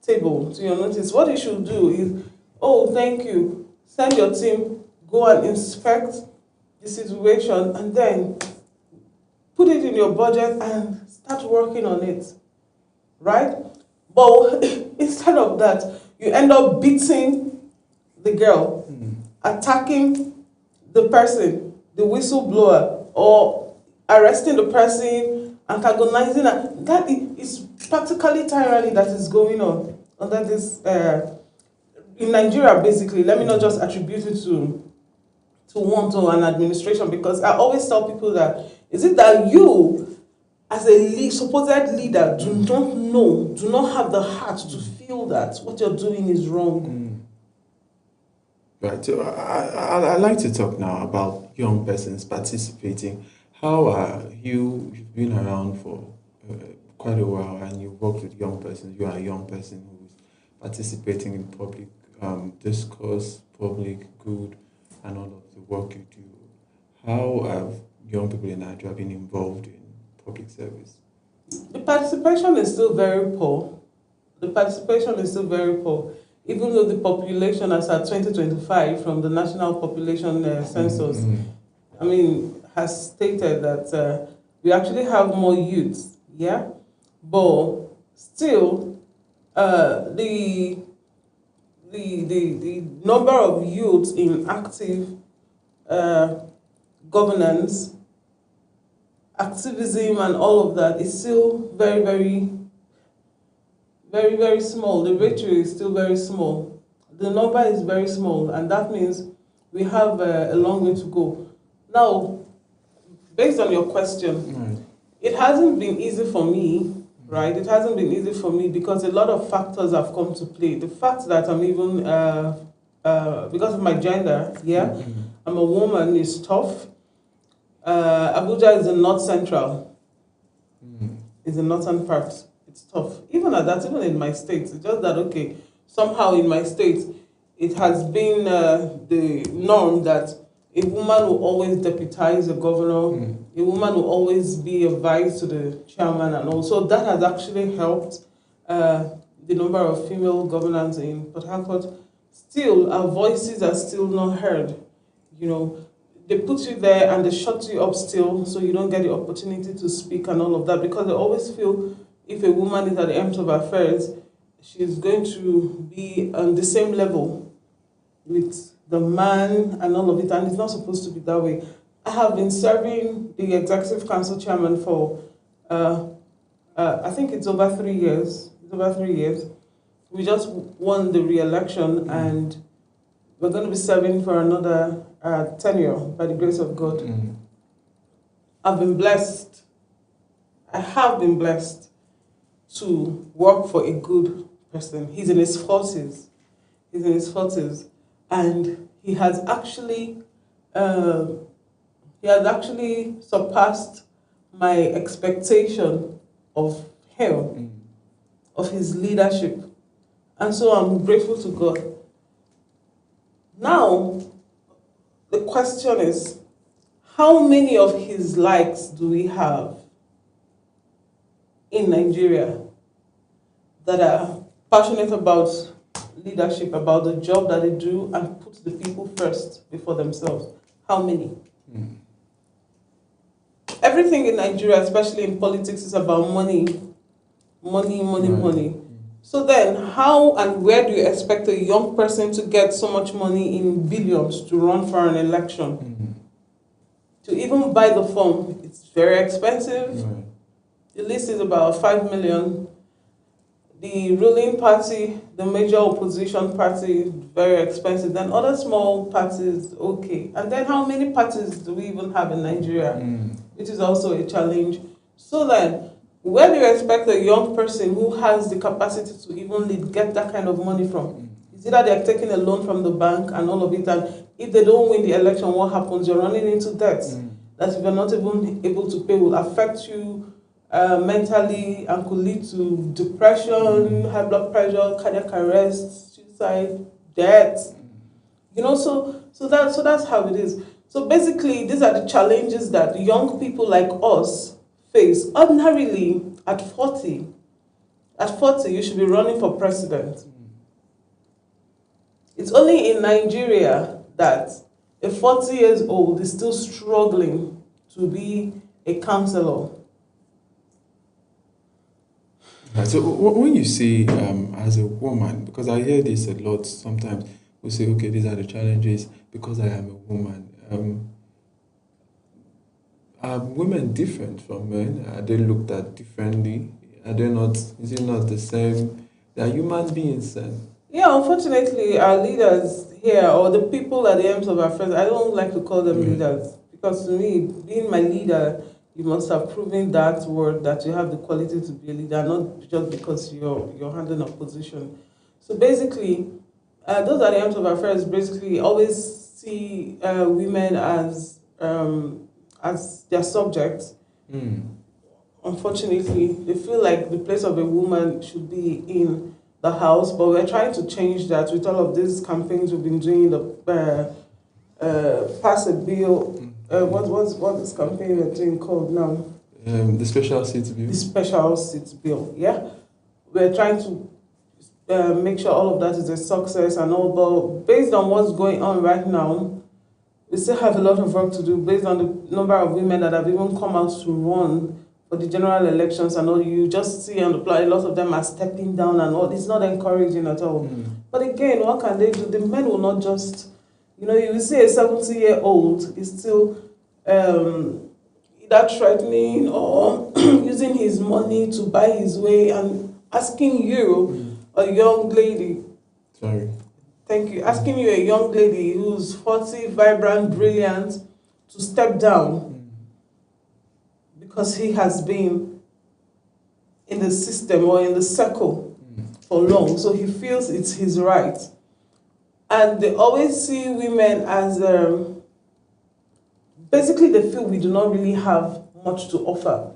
table, to your notice, what you should do is, thank you, send your team, go and inspect the situation, and then put it in your budget and start working on it, right? But instead of that, you end up beating the girl, attacking the person, the whistleblower, or arresting the person, antagonizing her. That is practically tyranny that is going on under this, in Nigeria, basically. Let me not just attribute it to one to an administration, because I always tell people that, is it that you, as a supposed leader, do not have the heart to feel that what you're doing is wrong? Right. So I'd like to talk now about young persons participating. How are you've been around for quite a while, and you've worked with young persons. You are a young person who's participating in public discourse, public good, and all of the work you do. How have young people in Nigeria been involved in public service? The participation is still very poor. even though the population as at 2025 from the National Population Census, I mean, has stated that we actually have more youths, yeah? But still, the number of youths in active governance, activism and all of that is still very, very small. The ratio is still very small. The number is very small, and that means we have a long way to go. Now, based on your question, it hasn't been easy for me, right? It hasn't been easy for me because a lot of factors have come to play. The fact that I'm even, because of my gender, yeah, I'm a woman is tough. Abuja is the north central, is the northern part. It's tough. Even at that, even in my state, it's just that, okay, somehow in my state, it has been the norm that a woman will always deputize the governor, a woman will always be a vice to the chairman, and also that has actually helped the number of female governors in Port Harcourt. Still, our voices are still not heard. You know, they put you there and they shut you up still, so you don't get the opportunity to speak and all of that, because they always feel if a woman is at the end of affairs, she's going to be on the same level with the man and all of it, and it's not supposed to be that way. I have been serving the executive council chairman for, I think it's over 3 years. It's over 3 years. We just won the re-election, and we're going to be serving for another tenure by the grace of God. I've been blessed. I have been blessed to work for a good person. He's in his 40s. He's in his 40s. And he has actually surpassed my expectation of him, of his leadership. And so I'm grateful to God. Now, the question is, how many of his likes do we have in Nigeria that are passionate about leadership, about the job that they do, and put the people first before themselves? How many? Everything in Nigeria, especially in politics, is about money. Money. So then, how and where do you expect a young person to get so much money in billions to run for an election? To even buy the form, it's very expensive. The list is about 5 million. The ruling party, the major opposition party, very expensive. Then other small parties, okay. And then how many parties do we even have in Nigeria? Which is also a challenge. So then, where do you expect a young person who has the capacity to even get that kind of money from? It's either they're taking a loan from the bank and all of it, and if they don't win the election, what happens? You're running into debt that if you're not even able to pay will affect you mentally and could lead to depression, high blood pressure, cardiac arrest, suicide, death. You know, so that's how it is. So basically, these are the challenges that young people like us face. Ordinarily, at 40, you should be running for president. It's only in Nigeria that a 40 years old is still struggling to be a councillor. So when you say as a woman, because I hear this a lot sometimes, we say, okay, these are the challenges because I am a woman. Are women different from men? Are they looked at differently? Are they not, is it not the same? They are human beings then. Yeah, unfortunately, our leaders here, or the people at the ends of our affairs, I don't like to call them leaders, because to me, being my leader, you must have proven that word, that you have the quality to be a leader, not just because you're handling a position. So basically, those at the ends of affairs basically always see women as their subjects. Unfortunately, they feel like the place of a woman should be in the house, but we're trying to change that with all of these campaigns we've been doing. Pass a bill. What's this campaign we're doing called now? The special seats bill. The special seats bill. Yeah, we're trying to make sure all of that is a success and all. But based on what's going on right now, we still have a lot of work to do based on the number of women that have even come out to run for the general elections and all. You just see on the plan, a lot of them are stepping down and all. It's not encouraging at all. But again, what can they do? The men will not just, you will see a 70-year-old is still either threatening or using his money to buy his way and asking you, a young lady, thank you, asking you, a young lady who's 40, vibrant, brilliant, to step down because he has been in the system or in the circle for long. So he feels it's his right. And they always see women as, basically they feel we do not really have much to offer.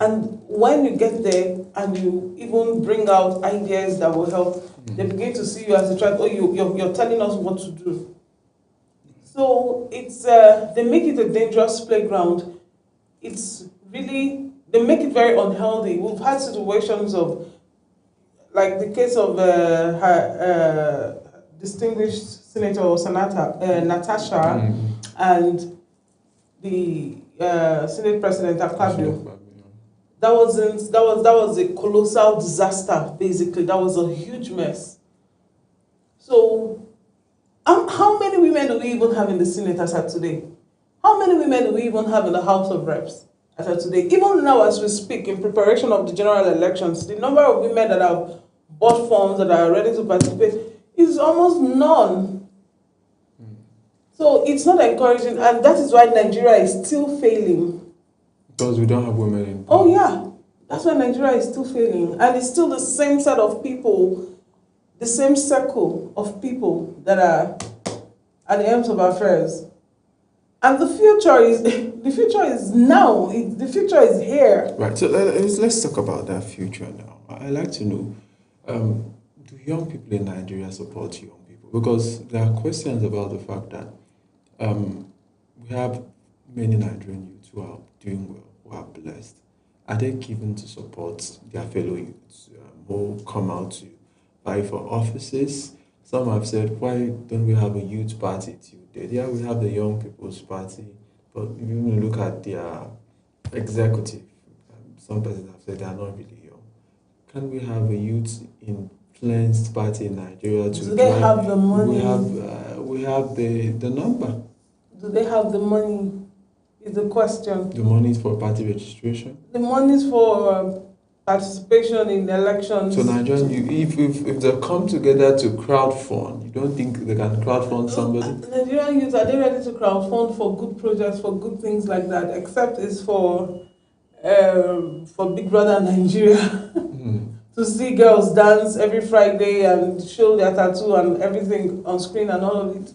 And when you get there and you even bring out ideas that will help, they begin to see you as a threat. Oh, you're telling us what to do. So it's they make it a dangerous playground. It's really, they make it very unhealthy. We've had situations of, like the case of her distinguished Senator Natasha and the Senate President Akpabio. That was a colossal disaster. Basically, that was a huge mess. So, how many women do we even have in the Senate as of today? How many women do we even have in the House of Reps as of today? Even now, as we speak, in preparation of the general elections, the number of women that have bought forms that are ready to participate is almost none. So it's not encouraging, and that is why Nigeria is still failing. Because we don't have women in power. Oh yeah, that's why Nigeria is still failing. And it's still the same set of people, the same circle of people that are at the ends of affairs. And the future is now. The future is here. Right, so let's talk about that future now. I'd like to know, do young people in Nigeria support young people? Because there are questions about the fact that we have many Nigerian youths who are doing well, who are blessed. Are they given to support their fellow youths who come out to vie for offices? Some have said, why don't we have a youth party till date? Yeah, we have the Young People's Party, but if you look at their executive, some persons have said they are not really young. Can we have a youth influenced party in Nigeria? Do they have the money? We have the number. Do they have the money? Is the question. The money is for party registration? The money is for participation in elections. So Nigerian, if they come together to crowdfund, you don't think they can crowdfund somebody? Nigerian youth, are they ready to crowdfund for good projects, for good things like that? Except it's for Big Brother Nigeria. To see girls dance every Friday and show their tattoo and everything on screen and all of it.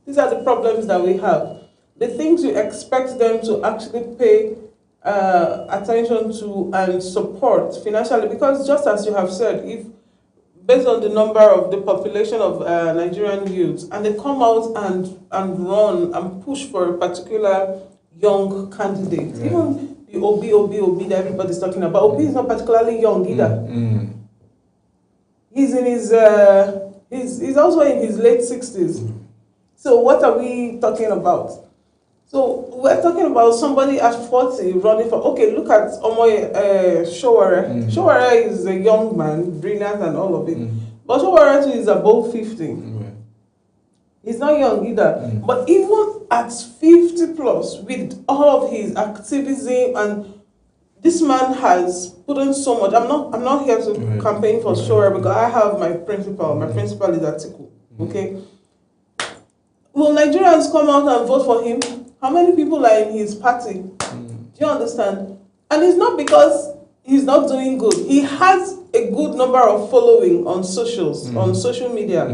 These are the problems that we have. The things you expect them to actually pay attention to and support financially, because just as you have said, if based on the number of the population of Nigerian youths, and they come out and run and push for a particular young candidate, even the Obi that everybody's talking about, Obi is not particularly young either. He's in his he's also in his late 60s. So what are we talking about? So we're talking about somebody at 40 running for, okay, look at Omoye Sowore. Sowore is a young man, brilliant and all of it. But Sowore too is above 50. He's not young either. But even at 50 plus, with all of his activism, and this man has put in so much. I'm not here to campaign for Sowore because I have my principal. My principal is Atiku. Okay? Will Nigerians come out and vote for him? How many people are in his party? Do you understand? And it's not because he's not doing good. He has a good number of following on socials, on social media.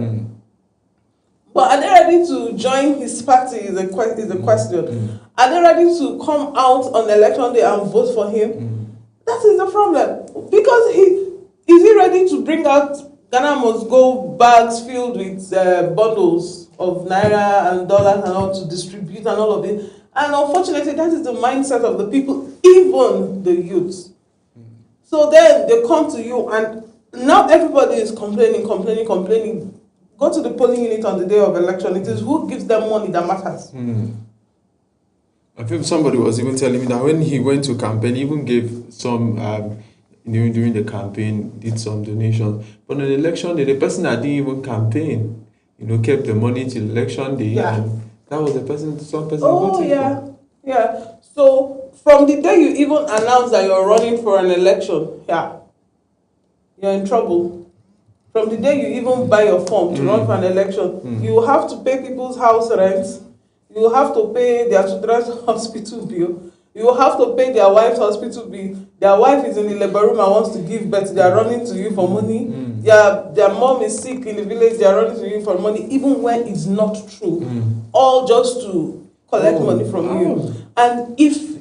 But are they ready to join his party is a question. Are they ready to come out on election day and vote for him? That is the problem. Because is he ready to bring out Ghana must go bags filled with bundles of naira and dollars and all to distribute and all of it? And unfortunately, that is the mindset of the people, even the youths. So then they come to you, and now everybody is complaining. Go to the polling unit on the day of election. It is who gives them money that matters. I think somebody was even telling me that when he went to campaign, he even gave some, during the campaign, did some donations. But on the election day, the person that didn't even campaign, kept the money till election day. Yeah. And that was the person, some person Oh, voted yeah. for. Yeah. So from the day you even announce that you're running for an election, you're in trouble. From the day you even buy your form to run for an election, you have to pay people's house rent. You will have to pay their children's hospital bill. You will have to pay their wife's hospital bill. Their wife is in the labor room and wants to give birth. They are running to you for money. Their mom is sick in the village. They are running to you for money, even when it's not true. All just to collect money from you. And if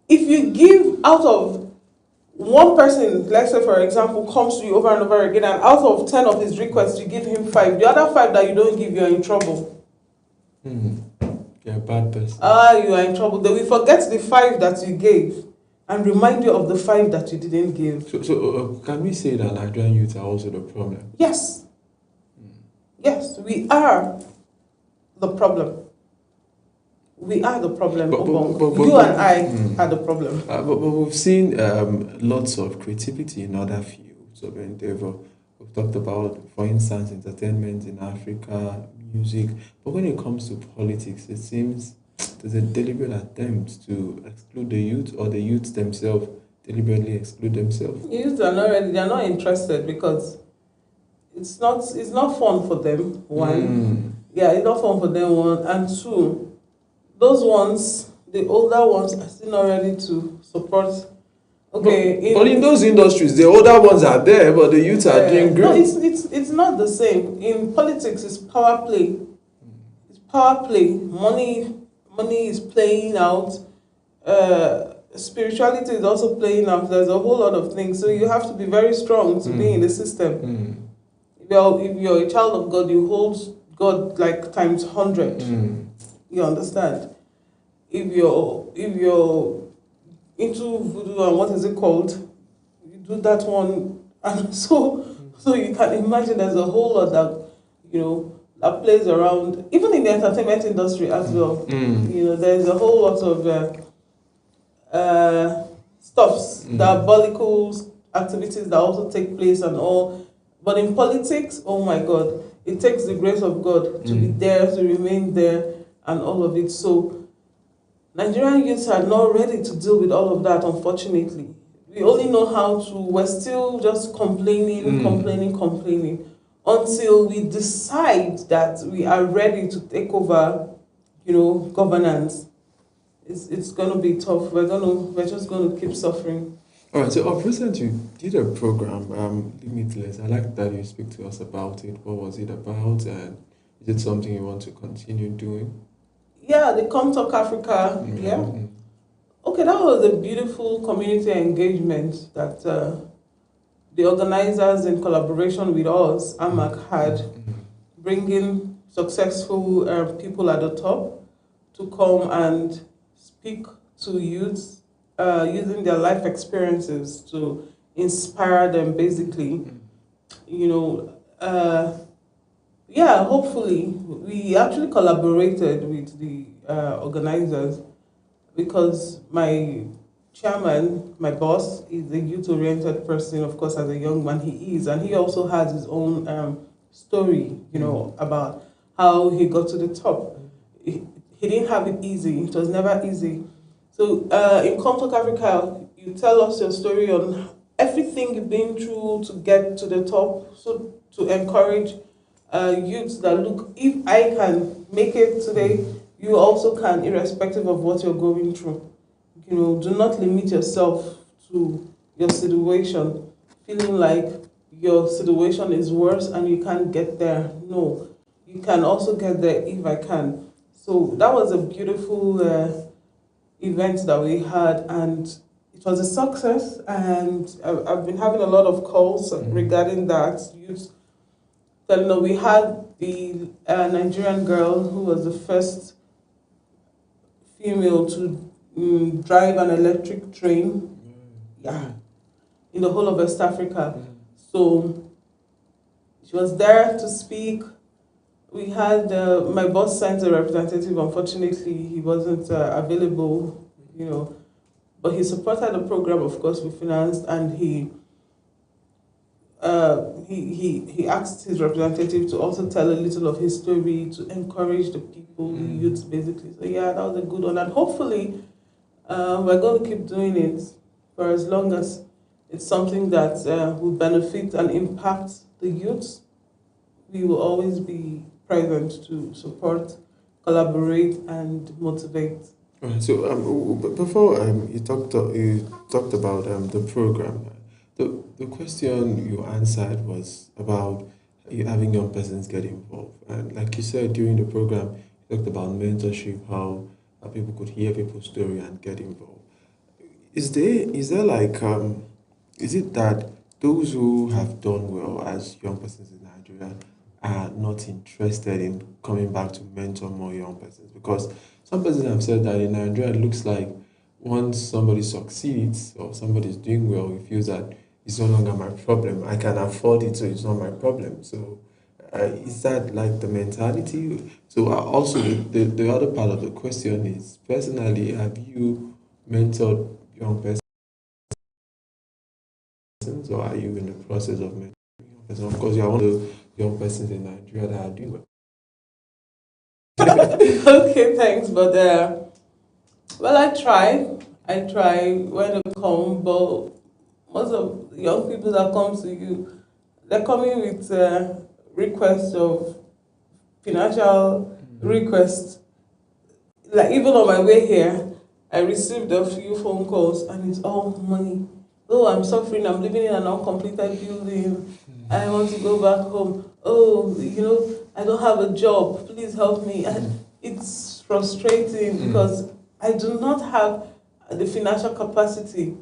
you give out of one person, let's say for example, comes to you over and over again, and out of 10 of his requests, you give him 5. The other 5 that you don't give, you're in trouble. You're a bad person. You are in trouble. They will forget the 5 that you gave and remind you of the 5 that you didn't give. So can we say that Nigerian youth are also the problem? Yes. Yes, we are the problem. We are the problem. You and I are the problem. But we've seen lots of creativity in other fields of endeavor. We've talked about, for instance, entertainment in Africa, music. But when it comes to politics, it seems there's a deliberate attempt to exclude the youth, or the youth themselves deliberately exclude themselves. Youth are not ready. They are not interested because it's not fun for them. One, it's not fun for them. One, and two, those ones, the older ones, are still not ready to support. Okay, but in those industries, the older ones are there, but the youth are doing great. No, it's not the same. In politics, it's power play. It's power play. Money is playing out. Spirituality is also playing out. There's a whole lot of things. So you have to be very strong to be in the system. If you're a child of God, you hold God like times 100. You understand? If you're into voodoo and what is it called, you do that one, and so you can imagine there's a whole lot that that plays around, even in the entertainment industry as well. There's a whole lot of stuffs, diabolical activities that also take place and all. But in politics, oh my God, it takes the grace of God to be there, to remain there, and all of it. So Nigerian youths are not ready to deal with all of that, unfortunately. We only know how to, we're still just complaining until we decide that we are ready to take over, governance. It's going to be tough. We're just going to keep suffering. All right, so of recent you did a program, Limitless. I'd like that you speak to us about it. What was it about, and is it something you want to continue doing? Yeah, the Come Talk Africa. Okay, that was a beautiful community engagement that the organizers, in collaboration with us, AMAC, had, bringing successful people at the top to come and speak to youths using their life experiences to inspire them, basically. Hopefully, we actually collaborated with the organizers, because my chairman, my boss, is a youth-oriented person, of course, as a young man he is, and he also has his own story, about how he got to the top. He didn't have it easy. It was never easy. So in Come Talk Africa, you tell us your story on everything you've been through to get to the top, so to encourage youths that, look, if I can make it today, you also can, irrespective of what you're going through. Do not limit yourself to your situation, feeling like your situation is worse and you can't get there. No, you can also get there if I can. So that was a beautiful event that we had, and it was a success, and I've been having a lot of calls regarding that. Youth, we had the Nigerian girl who was the first female to drive an electric train, in the whole of West Africa. So she was there to speak. We had my boss sent a representative. Unfortunately, he wasn't available, but he supported the program. Of course, we financed, and he asked his representative to also tell a little of his story to encourage the people, the youths, basically. So yeah, that was a good one, and hopefully, we're going to keep doing it for as long as it's something that will benefit and impact the youths. We will always be present to support, collaborate, and motivate. Right, so before you talked about the program, the question you answered was about you having young persons get involved, and like you said during the program, you talked about mentorship, how people could hear people's story and get involved. Is there like is it that those who have done well as young persons in Nigeria are not interested in coming back to mentor more young persons? Because some persons have said that in Nigeria it looks like once somebody succeeds or somebody is doing well, he feels that it's no longer my problem. I can afford it, so it's not my problem. So is that like the mentality? So also the other part of the question is, personally, have you mentored young persons, or are you in the process of mentoring young persons? Of course, you are one of the young persons in Nigeria that are doing well. Okay, thanks. But well, I try when they come, but most of the young people that come to you, they're coming with requests of financial requests. Like even on my way here, I received a few phone calls, and it's all money. Oh, I'm suffering. I'm living in an uncompleted building. I want to go back home. Oh, I don't have a job. Please help me. And it's frustrating because I do not have the financial capacity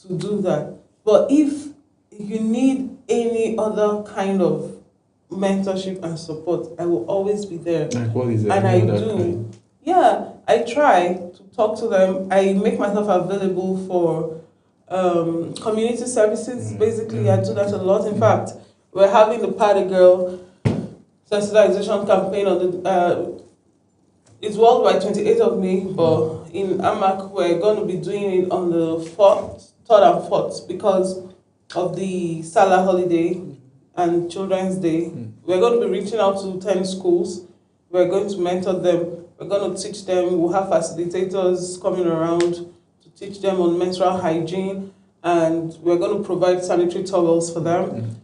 to do that. But if you need any other kind of mentorship and support, I will always be there. Like what is it? And I do. Kind? Yeah, I try to talk to them. I make myself available for community services. Basically, I do that a lot. In fact, we're having the Party Girl sensitization campaign on the it's worldwide 28th of May, but in Amak we're going to be doing it on the 3rd and 4th because of the Salah holiday and Children's Day. We're going to be reaching out to 10 schools. We're going to mentor them. We're going to teach them. We'll have facilitators coming around to teach them on menstrual hygiene, and we're going to provide sanitary towels for them.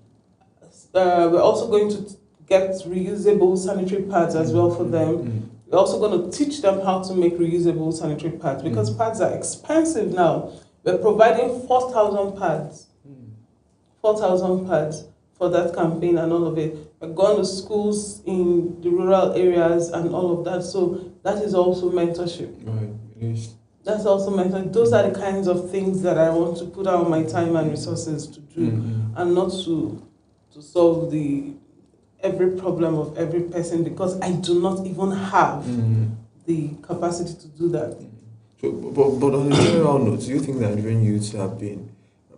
We're also going to get reusable sanitary pads as well for them. We're also going to teach them how to make reusable sanitary pads because pads are expensive now. We're providing 4,000 pads. 4,000 pads for that campaign and all of it. We're going to schools in the rural areas and all of that. So that is also mentorship. Right. That's also mentorship. Those are the kinds of things that I want to put out my time and resources to do, and not to solve every problem of every person, because I do not even have the capacity to do that. So, but on a general note, do you think that Nigerian youths have been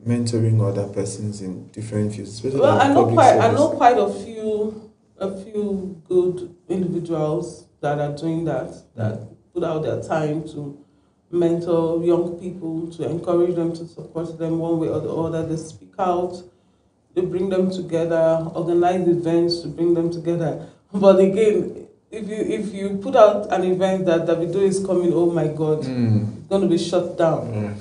mentoring other persons in different fields, especially I know quite a few good individuals that are doing that put out their time to mentor young people, to encourage them, to support them one way or the other. They speak out, they bring them together, organize events to bring them together. But again, if you put out an event that Davido is coming, oh my God, it's going to be shut down.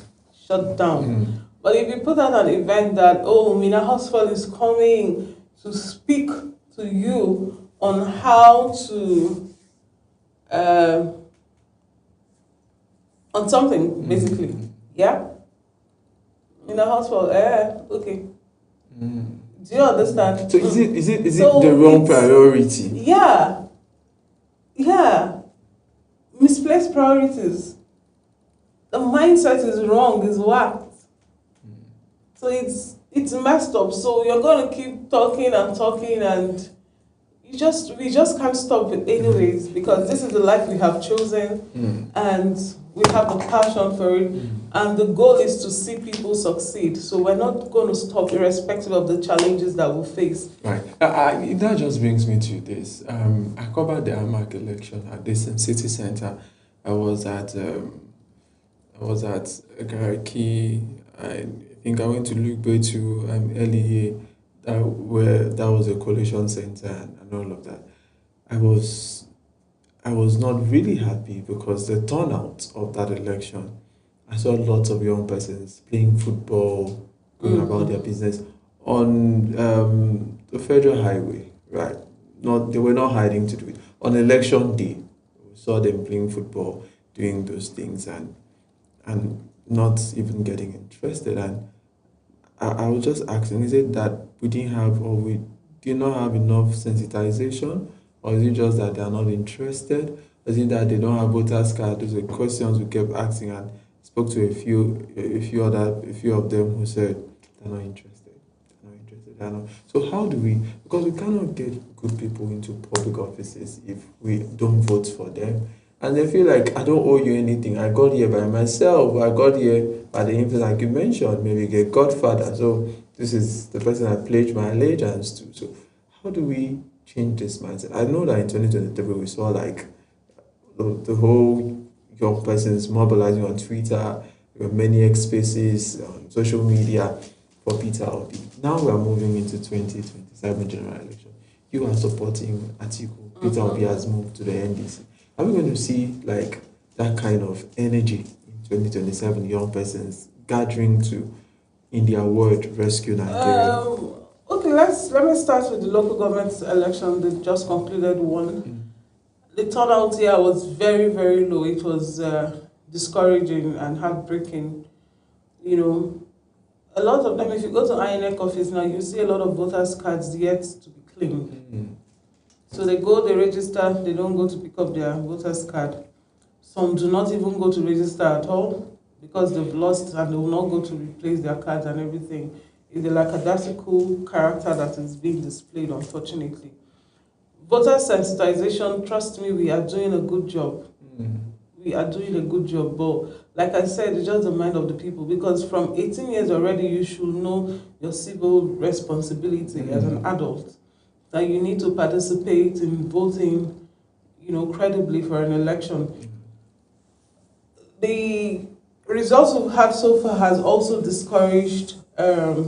Shut down. But if you put out an event that, oh, Mina Hospital is coming to speak to you on how to, on something, basically, yeah? Mina Hospital, okay. Do you understand? So is it the wrong priority? Yeah. Misplaced priorities. The mindset is wrong, is whacked. So it's messed up. So you're going to keep talking and we just can't stop it anyways, because this is the life we have chosen, and we have the passion for it, and the goal is to see people succeed. So we're not going to stop irrespective of the challenges that we'll face. Right. That just brings me to this. I covered the AMAC election at this city center. I was at Garaki. I think I went to Lugbe to LEA, where that was a collation center and all of that. I was not really happy because the turnout of that election, I saw lots of young persons playing football, going about their business on the federal highway, right? They were not hiding to do it. On election day, we saw them playing football, doing those things, and not even getting interested. And I was just asking, is it that we didn't have, or we did not have enough sensitization, or is it just that they are not interested? Or is it that they don't have voters card? Those are questions we kept asking, and spoke to a few of them who said they're not interested. So how do we? Because we cannot get good people into public offices if we don't vote for them, and they feel like, I don't owe you anything. I got here by myself. I got here by the influence, like you mentioned, maybe a godfather. So this is the person I pledged my allegiance to. So how do we change this mindset? I know that in 2023 we saw like the whole young persons mobilizing on Twitter. There were many spaces on social media for Peter Obi. Now we are moving into 2027 general election. You are supporting Atiku. Peter Obi has moved to the NDC. Are we going to see like that kind of energy in 2027? Young persons gathering to, in their word, rescue Nigeria. Okay, let me start with the local government election. They just concluded one. The turnout here was very, very low. It was discouraging and heartbreaking. You know, a lot of them, if you go to INEC office now, you see a lot of voters' cards yet to be claimed. So they go, they register, they don't go to pick up their voters' card. Some do not even go to register at all because they've lost and they will not go to replace their cards and everything. It's a lackadaisical character that is being displayed, unfortunately. Voter sensitization, trust me, we are doing a good job. We are doing a good job, but like I said, it's just the mind of the people, because from 18 years already, you should know your civil responsibility as an adult, that you need to participate in voting, you know, credibly for an election. The results we've had so far has also discouraged a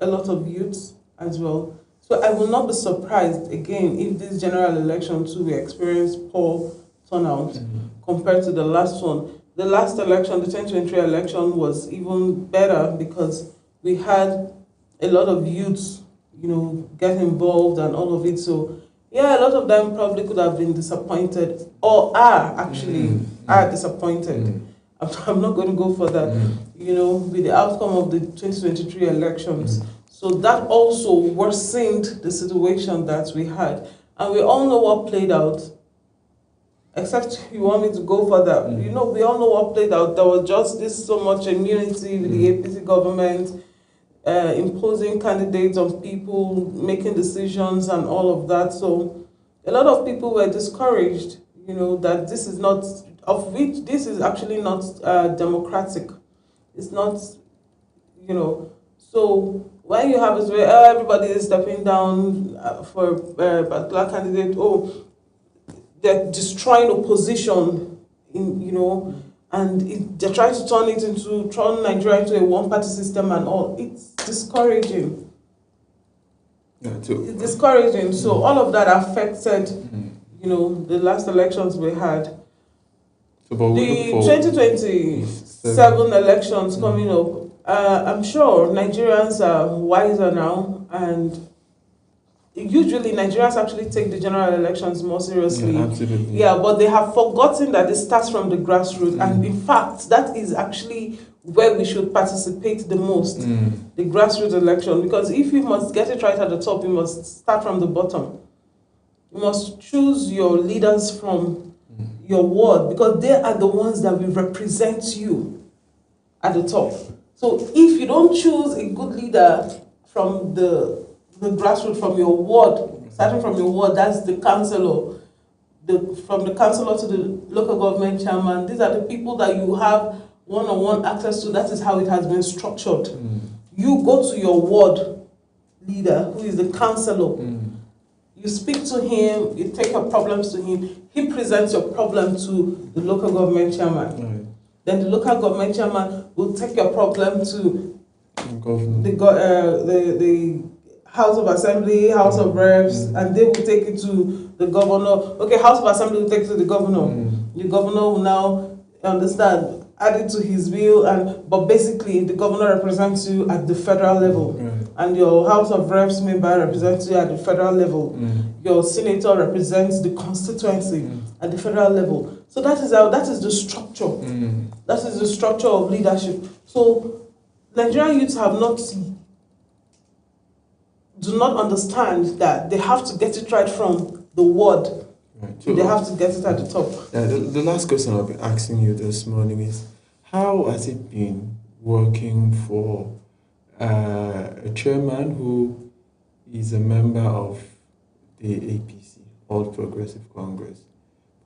lot of youths as well. So I will not be surprised again if this general election too will experience poor turnout compared to the last one. The last election, the 2023 election, was even better because we had a lot of youths, you know, get involved and all of it. So yeah, a lot of them probably could have been disappointed, or are disappointed. I'm not going to go for that, you know, with the outcome of the 2023 elections. So that also worsened the situation that we had. And we all know what played out. Except you want me to go further. You know, we all know what played out. There was just this so much immunity with the APC government, imposing candidates on people, making decisions and all of that. So a lot of people were discouraged, you know, that this is not, of which this is actually not democratic. It's not, you know, so when you have it where everybody is stepping down for a particular candidate, they're destroying opposition, you know, and they're trying to turn Nigeria into a one-party system and all. It's discouraging. It's discouraging. So all of that affected, you know, the last elections we had. So, the 2027 elections coming up, I'm sure Nigerians are wiser now, and usually Nigerians actually take the general elections more seriously. Yeah, absolutely. Yeah, but they have forgotten that it starts from the grassroots, and in fact, that is actually where we should participate the most, the grassroots election, because if you must get it right at the top, you must start from the bottom. You must choose your leaders from your ward, because they are the ones that will represent you at the top. So if you don't choose a good leader from the the grassroots, from your ward, starting from your ward, that's the councillor. From the councillor to the local government chairman, these are the people that you have one-on-one access to. That is how it has been structured. You go to your ward leader, who is the councillor. You speak to him, you take your problems to him. He presents your problem to the local government chairman. Then the local government chairman will take your problem to the House of Assembly, House of Reps, and they will take it to the governor. Okay, House of Assembly will take it to the governor. The governor will now understand, add it to his bill, but basically the governor represents you at the federal level, and your House of Reps member represents you at the federal level. Your senator represents the constituency at the federal level. So that is the structure. That is the structure of leadership. So Nigerian youths do not understand that they have to get it right from the ward. So they have to get it at the top. The last question I'll be asking you this morning is, how has it been working for a chairman who is a member of the APC, All Progressive Congress,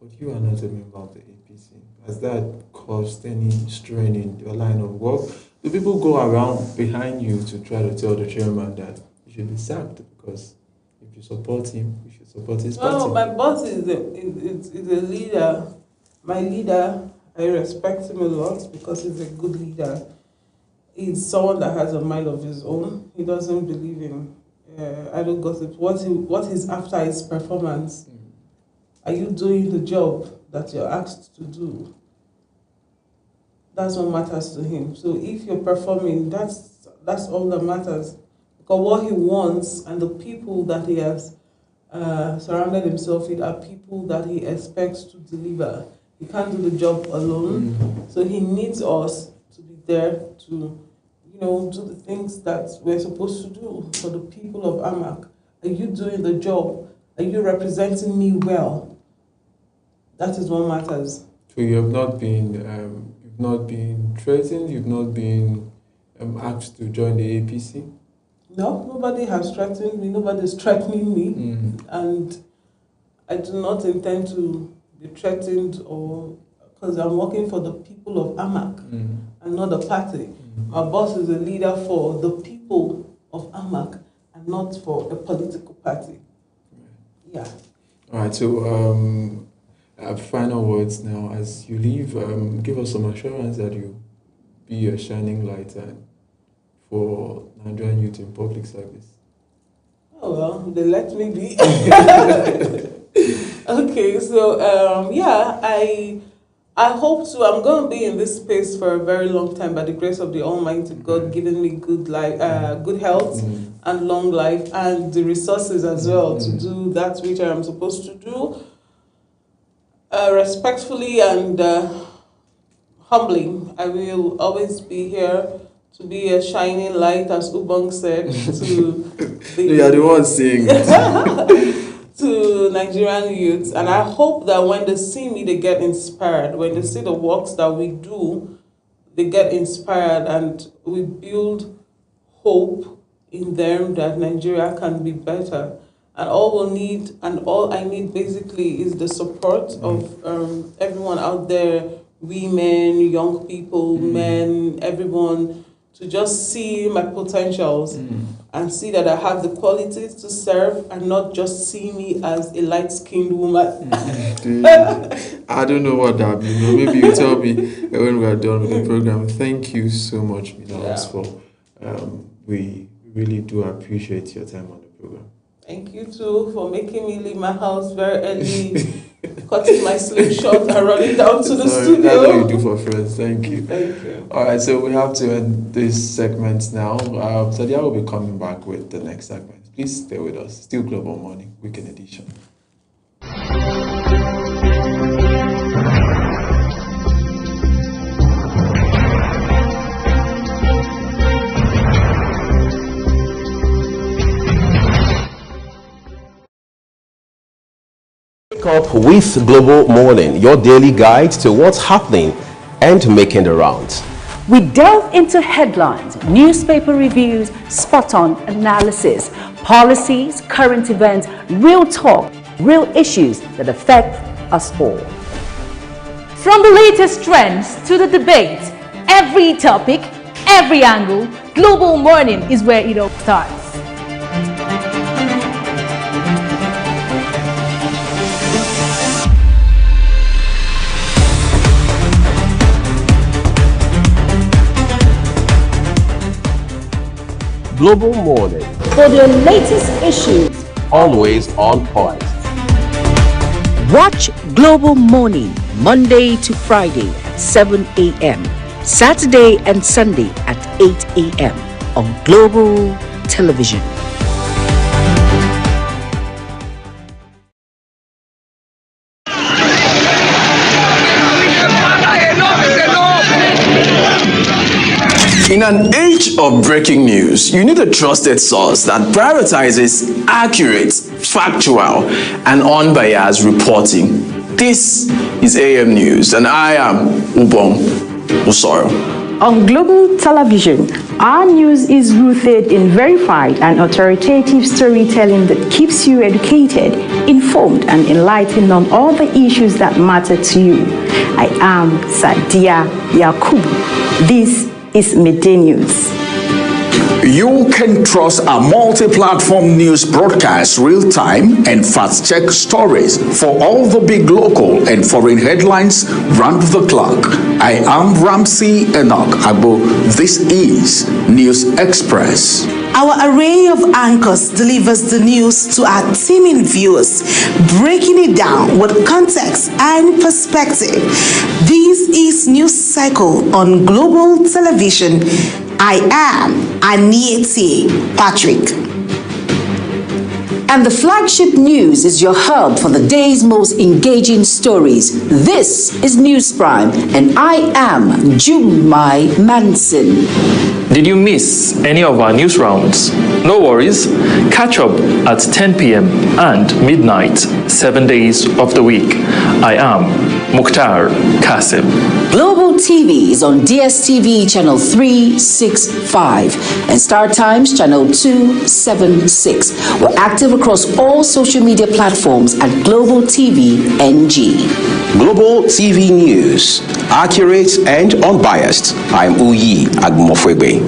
but you are not a member of the APC? Has that caused any strain in your line of work? Do people go around behind you to try to tell the chairman that you should be sacked because if you support him, you should support his party? No, my boss is a leader. My leader, I respect him a lot because he's a good leader. He's someone that has a mind of his own. He doesn't believe in idle gossip. What he's after is performance. Are you doing the job that you're asked to do? That's what matters to him. So if you're performing, that's all that matters. Because what he wants and the people that he has surrounded himself with are people that he expects to deliver. He can't do the job alone. So he needs us to be there to, do the things that we're supposed to do for the people of Amak. Are you doing the job? Are you representing me well? That is what matters. So you have not been threatened. You've not been asked to join the APC. No, nobody has threatened me. Nobody is threatening me, and I do not intend to be threatened, because I'm working for the people of Amak and not the party. My boss is a leader for the people of Amak and not for a political party. Yeah. All right. So, final words now. As you leave, give us some assurance that you be a shining light for Nigerian youth in public service. Oh well, they let me be. Okay, so I hope to. I'm going to be in this space for a very long time by the grace of the Almighty God, giving me good life, good health, and long life, and the resources as well to do that which I am supposed to do, respectfully and humbly. I will always be here to be a shining light, as Ubong said, to you are the one saying it. To Nigerian youths. And I hope that when they see me, they get inspired. When they see the works that we do, they get inspired, and we build hope in them that Nigeria can be better. And all I need basically is the support of everyone out there, women, young people, men, everyone, to just see my potentials and see that I have the qualities to serve and not just see me as a light-skinned woman. I don't know what that means. Maybe you tell me when we are done with the program. Thank you so much, Minawas, we really do appreciate your time on the program. Thank you too for making me leave my house very early, cutting my sleep short and running down to the studio. That's what you do for friends. Thank you. Thank you. All right, so we have to end this segment now. Sadia will be coming back with the next segment. Please stay with us. Still Global Morning, Weekend Edition. Up with Global Morning, your daily guide to what's happening and making the rounds. We delve into headlines, newspaper reviews, spot-on analysis, policies, current events, real talk, real issues that affect us all. From the latest trends to the debate, every topic, every angle, Global Morning is where it all starts. Global Morning, For the latest issues, always on point. watch Global Morning Monday to Friday at 7 a.m., Saturday and Sunday at 8 a.m. on Global Television. In an age of breaking news, you need a trusted source that prioritizes accurate, factual, and unbiased reporting. This is AM News, and I am Ubong Usoro. On Global Television, our news is rooted in verified and authoritative storytelling that keeps you educated, informed, and enlightened on all the issues that matter to you. I am Sadia Yakubu. This is Midday News. You can trust a multi-platform news broadcast real-time and fast-check stories for all the big local and foreign headlines round the clock. I am Ramsey Enoch Agbo. This is News Express. Our array of anchors delivers the news to our teeming viewers, breaking it down with context and perspective. This is News Cycle on Global Television. I am Anieti Patrick. And the flagship news is your hub for the day's most engaging stories. This is News Prime, and I am Jumai Manson. Did you miss any of our news rounds? No worries. Catch up at 10 p.m. and midnight, 7 days of the week. I am Mukhtar Kasim. Global TV is on DSTV channel 365 and Star Times channel 276. We're active across all social media platforms at Global TV NG. Global TV News, accurate and unbiased. I'm Uyi Agmofwebe.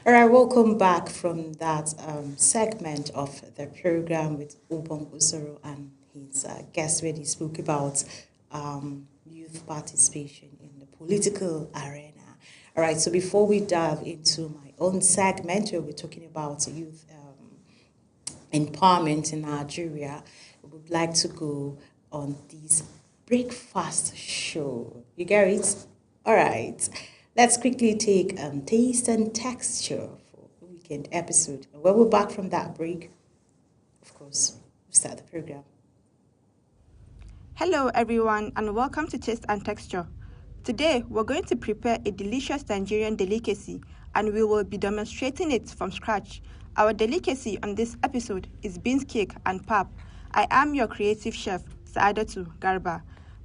All right, welcome back from that segment of the program with Ubong Usoro and his guest, where he spoke about youth participation in the political arena. All right, so before we dive into my own segment, where we're talking about youth empowerment in Nigeria, I would like to go on this breakfast show. You get it? All right. Let's quickly take taste and texture for the weekend episode. When we're back from that break, of course, we'll start the program. Hello everyone and welcome to Taste and Texture. Today we're going to prepare a delicious Nigerian delicacy and we will be demonstrating it from scratch. Our delicacy on this episode is beans cake and pap. I am your creative chef, Saadatu Garba.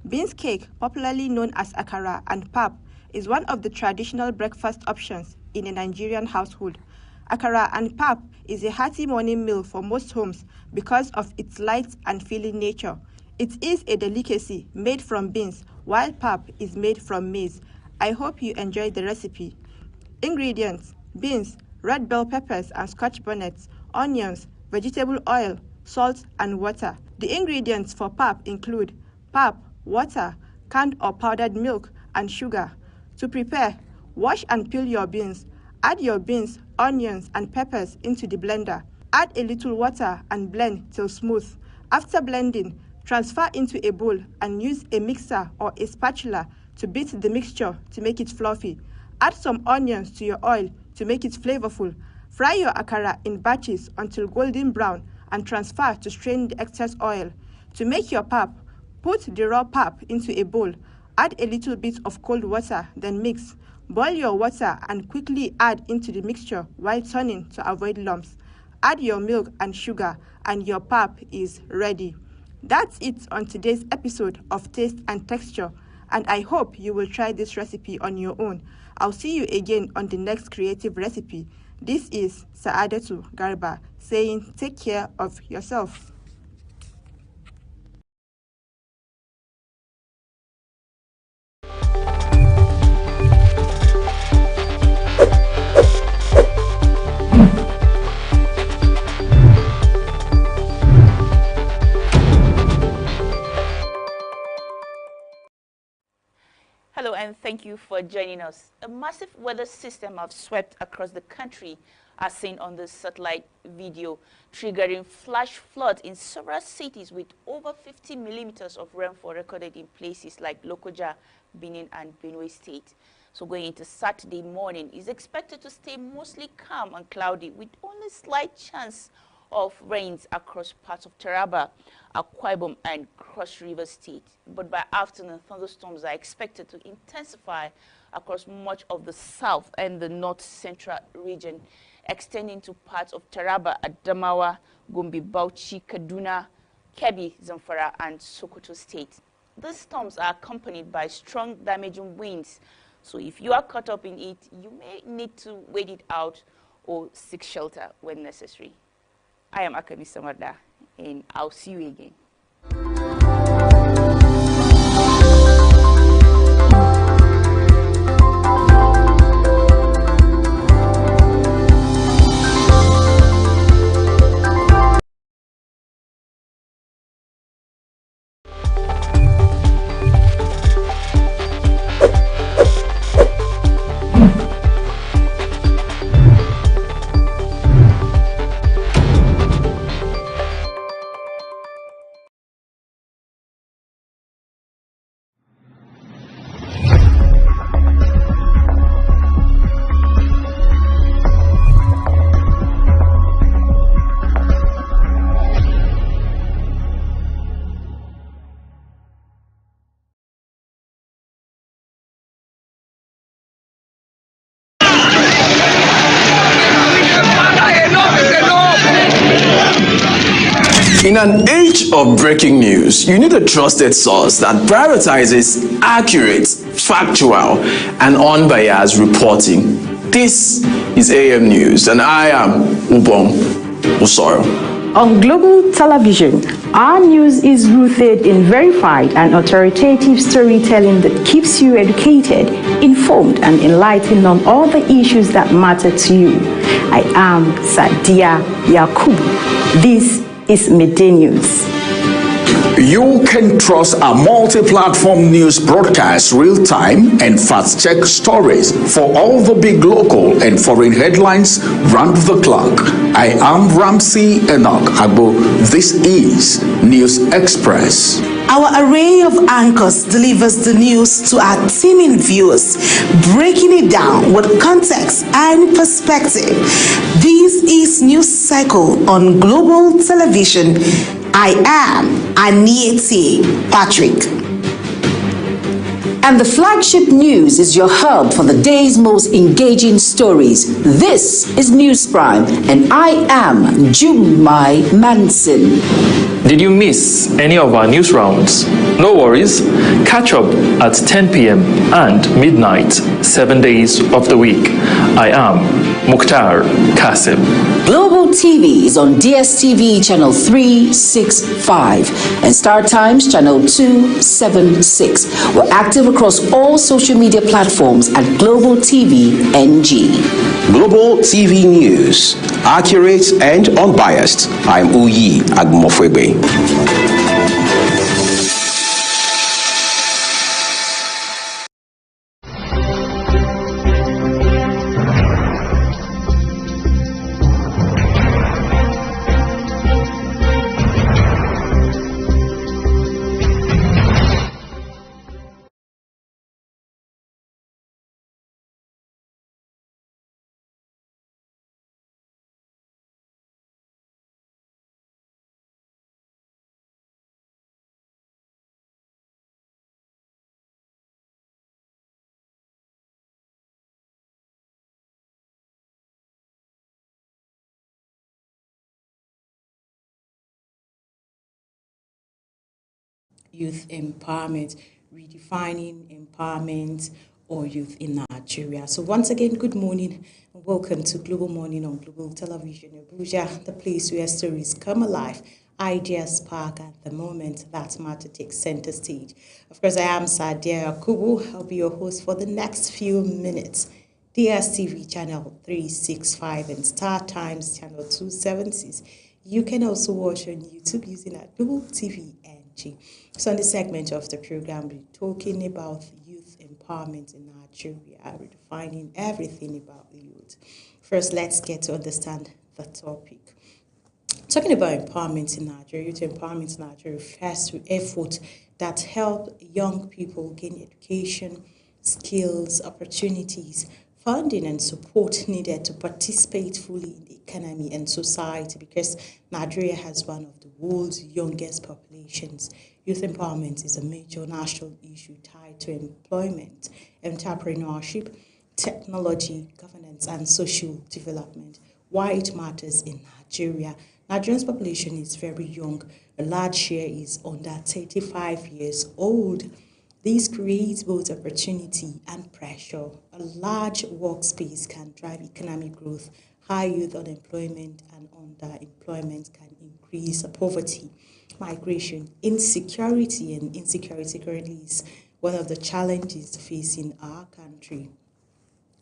Beans cake, popularly known as akara, and pap is one of the traditional breakfast options in a Nigerian household. Akara and pap is a hearty morning meal for most homes because of its light and filling nature. It is a delicacy made from beans, while pap is made from maize. I hope you enjoy the recipe. Ingredients: beans, red bell peppers and scotch bonnets, onions, vegetable oil, salt and water. The ingredients for pap include pap, water, canned or powdered milk, and sugar. To prepare, wash and peel your beans. Add your beans, onions, and peppers into the blender. Add a little water and blend till smooth. After blending, transfer into a bowl and use a mixer or a spatula to beat the mixture to make it fluffy. Add some onions to your oil to make it flavorful. Fry your akara in batches until golden brown and transfer to strain the excess oil. To make your pap, put the raw pap into a bowl. Add a little bit of cold water, then mix. Boil your water and quickly add into the mixture while turning to avoid lumps. Add your milk and sugar and your pap is ready. That's it on today's episode of Taste and Texture, and I hope you will try this recipe on your own. I'll see you again on the next creative recipe. This is Saadatu Garba saying take care of yourself. Hello and thank you for joining us. A massive weather system has swept across the country as seen on the satellite video, triggering flash floods in several cities with over 50 millimeters of rainfall recorded in places like Lokoja, Benin and Benue State. So going into Saturday morning is expected to stay mostly calm and cloudy with only slight chance of rains across parts of Taraba, Akwa Ibom and Cross River State. But by afternoon, thunderstorms are expected to intensify across much of the south and the north central region, extending to parts of Taraba, Adamawa, Gombe, Bauchi, Kaduna, Kebbi, Zamfara and Sokoto State. These storms are accompanied by strong damaging winds, so if you are caught up in it, you may need to wait it out or seek shelter when necessary. I am Akabi Samarda, and I'll see you again. In an age of breaking news, you need a trusted source that prioritizes accurate, factual, and unbiased reporting. This is AM News, and I am Ubong Usoro. On global television, our news is rooted in verified and authoritative storytelling that keeps you educated, informed, and enlightened on all the issues that matter to you. I am Sadia Yakubu. This is Midday News. You can trust a multi-platform news broadcast real-time and fast-check stories for all the big local and foreign headlines round the clock. I am Ramsey Enoch Agbo. This is News Express. Our array of anchors delivers the news to our teeming viewers, breaking it down with context and perspective. This is News Cycle on Global Television. I am Anieti Patrick. And the flagship news is your hub for the day's most engaging stories. This is News Prime, and I am Jumai Manson. Did you miss any of our news rounds? No worries. Catch up at 10 p.m. and midnight, 7 days of the week. I am Mukhtar Kasim. Global TV is on DSTV channel 365 and Star Times channel 276. We're active across all social media platforms at Global TV NG. Global TV News, accurate and unbiased. I'm Uyi Agmofwebe. youth empowerment, redefining empowerment or youth in Nigeria. So once again, good morning and welcome to Global Morning on Global Television Abuja, the place where stories come alive, ideas spark, and the moment that matter takes center stage. Of course, I am Sadia Kubu. I'll be your host for the next few minutes. DSTV channel 365 and Star Times channel 276. You can also watch on YouTube using our Global TV NG. So on this segment of the program, we're talking about youth empowerment in Nigeria, redefining everything about the youth. First, let's get to understand the topic. Talking about empowerment in Nigeria, youth empowerment in Nigeria refers to efforts that help young people gain education, skills, opportunities, funding and support needed to participate fully in the economy and society, because Nigeria has one of the world's youngest populations. Youth empowerment is a major national issue tied to employment, entrepreneurship, technology, governance, and social development. Why it matters in Nigeria. Nigeria's population is very young. A large share is under 35 years old. This creates both opportunity and pressure. A large workspace can drive economic growth. High youth unemployment and underemployment can increase poverty, migration, insecurity, and insecurity currently is one of the challenges facing our country.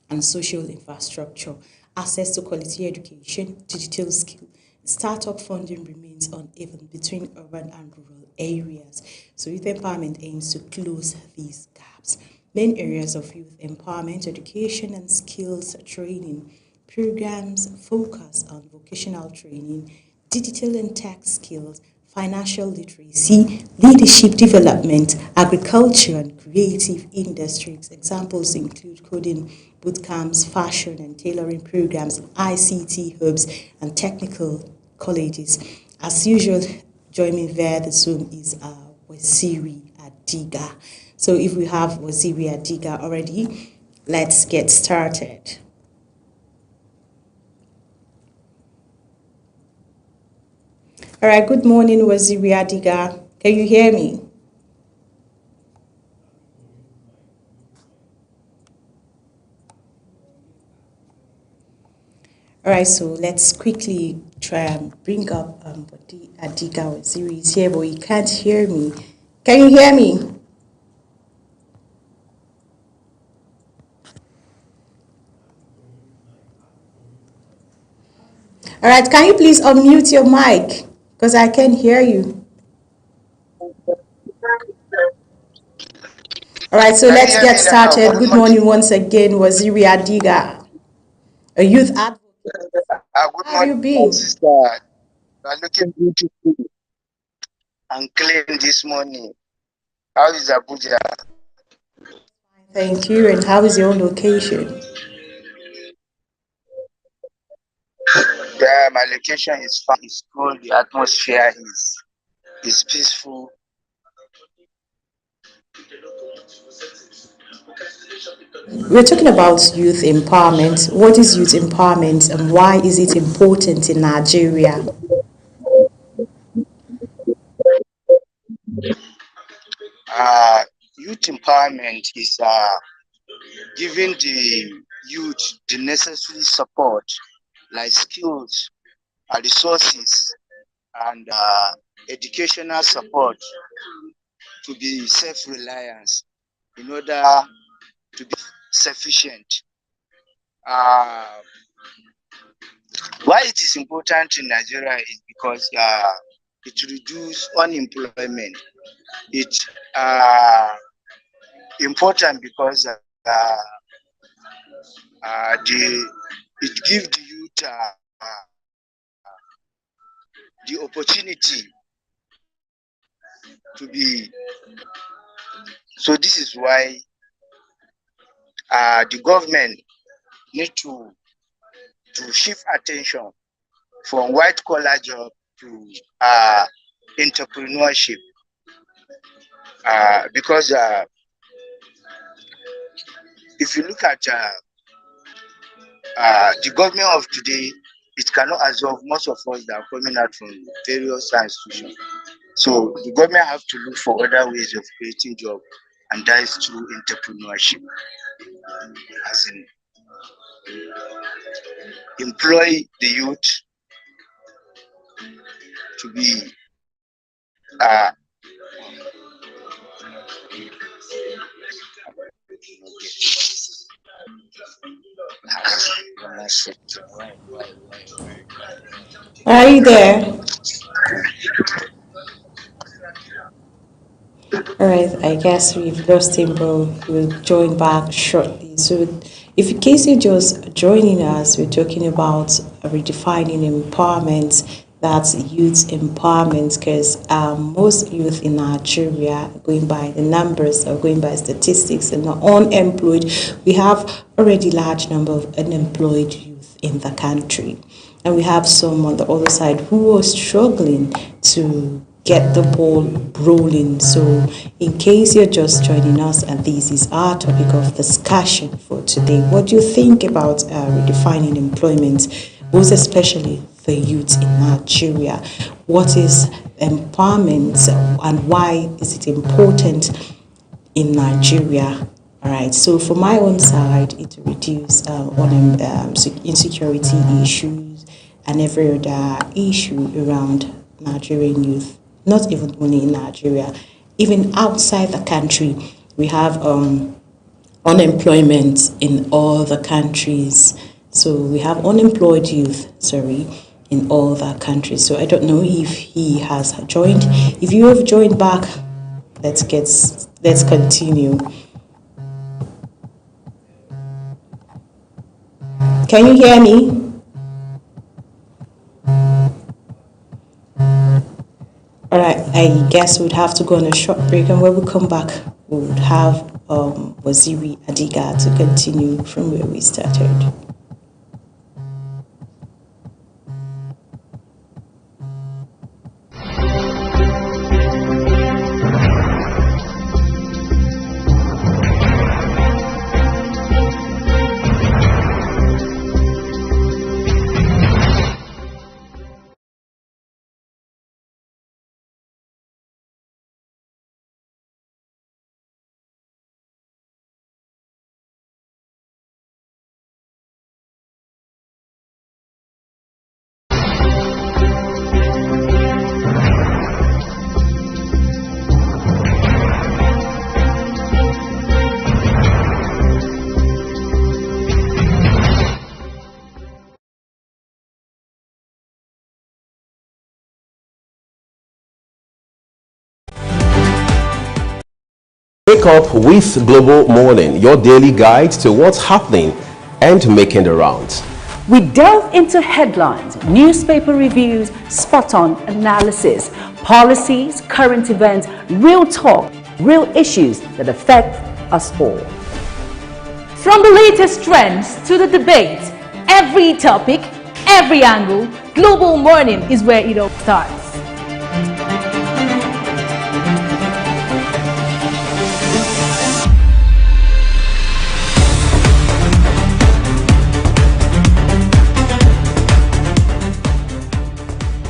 And social infrastructure, access to quality education, digital skill, startup funding remains uneven between urban and rural areas. So youth empowerment aims to close these gaps. Main areas of youth empowerment, education and skills training. Programs focus on vocational training, digital and tech skills, financial literacy, leadership development, agriculture and creative industries. Examples include coding bootcamps, fashion and tailoring programs, ICT hubs, and technical colleges. As usual, joining me via the Zoom is Waziri Adiga. So if we have Waziri Adiga already, let's get started. All right, good morning, Waziri Adiga. Can you hear me? All right, so let's quickly try and bring up Adiga Waziri is here, but he can't hear me. Can you hear me? All right, can you please unmute your mic? Because I can't hear you. All right, so let's get started. Good morning once again, Waziri Adiga, a youth advocate. How are you being? Sister, you are looking beautiful and clean this morning. How is Abuja? Thank you. And how is your location? Yeah, my location is fine. It's cool. The atmosphere is peaceful. We're talking about youth empowerment. What is youth empowerment and why is it important in Nigeria? Youth empowerment is giving the youth the necessary support, like skills, resources, and educational support to be self-reliant in order to be sufficient. Why it is important in Nigeria is because it reduces unemployment. It's important because it gives the youth the opportunity to be. So this is why the government need to shift attention from white collar job to entrepreneurship, because if you look at the government of today, it cannot absorb most of us that are coming out from various institutions. So the government have to look for other ways of creating jobs, and that is through entrepreneurship, as in employ the youth to be Are you there? All right, I guess we've lost him, but we'll join back shortly. So, if in case you're just joining us, we're talking about redefining empowerment. That's youth empowerment, because most youth in Nigeria, going by the numbers or going by statistics, and are unemployed. We have already large number of unemployed youth in the country, and we have some on the other side who are struggling to get the ball rolling. So in case you're just joining us and this is our topic of discussion for today, what do you think about redefining employment, most especially the youth in Nigeria? What is empowerment and why is it important in Nigeria? All right, so for my own side, it will reduce insecurity issues and every other issue around Nigerian youth. Not even only in Nigeria, even outside the country, we have unemployment in all the countries. So we have unemployed youth, in all the countries. So I don't know if he has joined. If you have joined back, let's continue. Can you hear me? All right, I guess we'd have to go on a short break, and when we come back, we would have Waziri Adiga to continue from where we started. Wake up with Global Morning, your daily guide to what's happening and making the rounds. We delve into headlines, newspaper reviews, spot-on analysis, policies, current events, real talk, real issues that affect us all. From the latest trends to the debate, every topic, every angle, Global Morning is where it all starts.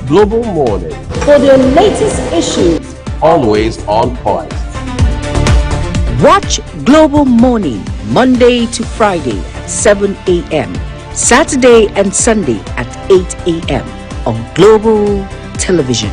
Global Morning, For the latest issues, always on point. watch Global Morning Monday to Friday at 7 a.m. Saturday and Sunday at 8 a.m. on Global Television.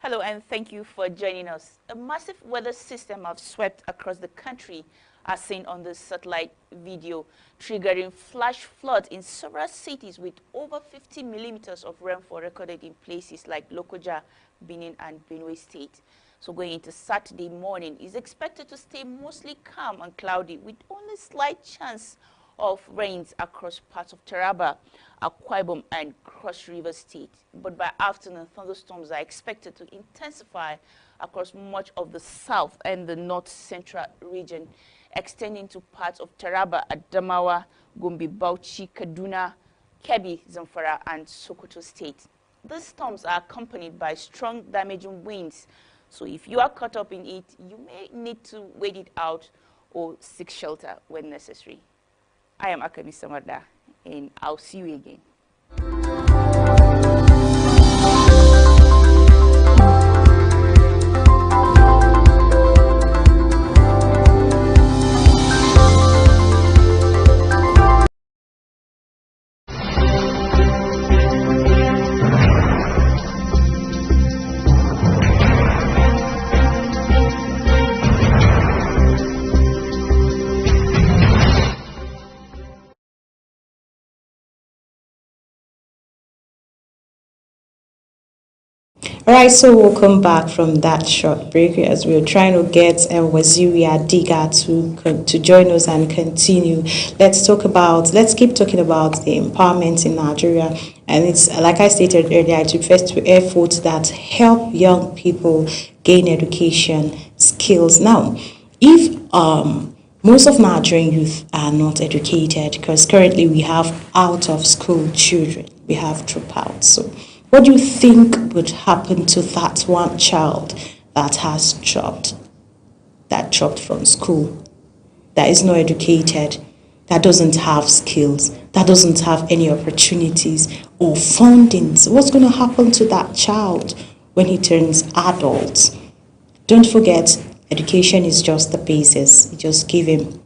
Hello and thank you for joining us. A massive weather system has swept across the country, as seen on the satellite video, triggering flash floods in several cities with over 50 millimeters of rainfall recorded in places like Lokoja, Benin and Benue State. So going into Saturday morning is expected to stay mostly calm and cloudy with only slight chance of rains across parts of Taraba, Akwa Ibom, and Cross River State. But by afternoon, thunderstorms are expected to intensify across much of the south and the north central region, extending to parts of Taraba, Adamawa, Gombe, Bauchi, Kaduna, Kebbi, Zamfara, and Sokoto State. These storms are accompanied by strong damaging winds, so if you are caught up in it, you may need to wait it out or seek shelter when necessary. I am Akami Samarda, and I'll see you again. All right, so we'll come back from that short break as we're trying to get Waziri Adiga to join us and continue. Let's keep talking about the empowerment in Nigeria. And it's, like I stated earlier, it refers to efforts that help young people gain education skills. Now, if most of Nigerian youth are not educated, because currently we have out-of-school children, we have dropouts. So what do you think would happen to that one child that has dropped from school, that is not educated, that doesn't have skills, that doesn't have any opportunities or fundings? What's going to happen to that child when he turns adult? Don't forget, education is just the basis. You just give him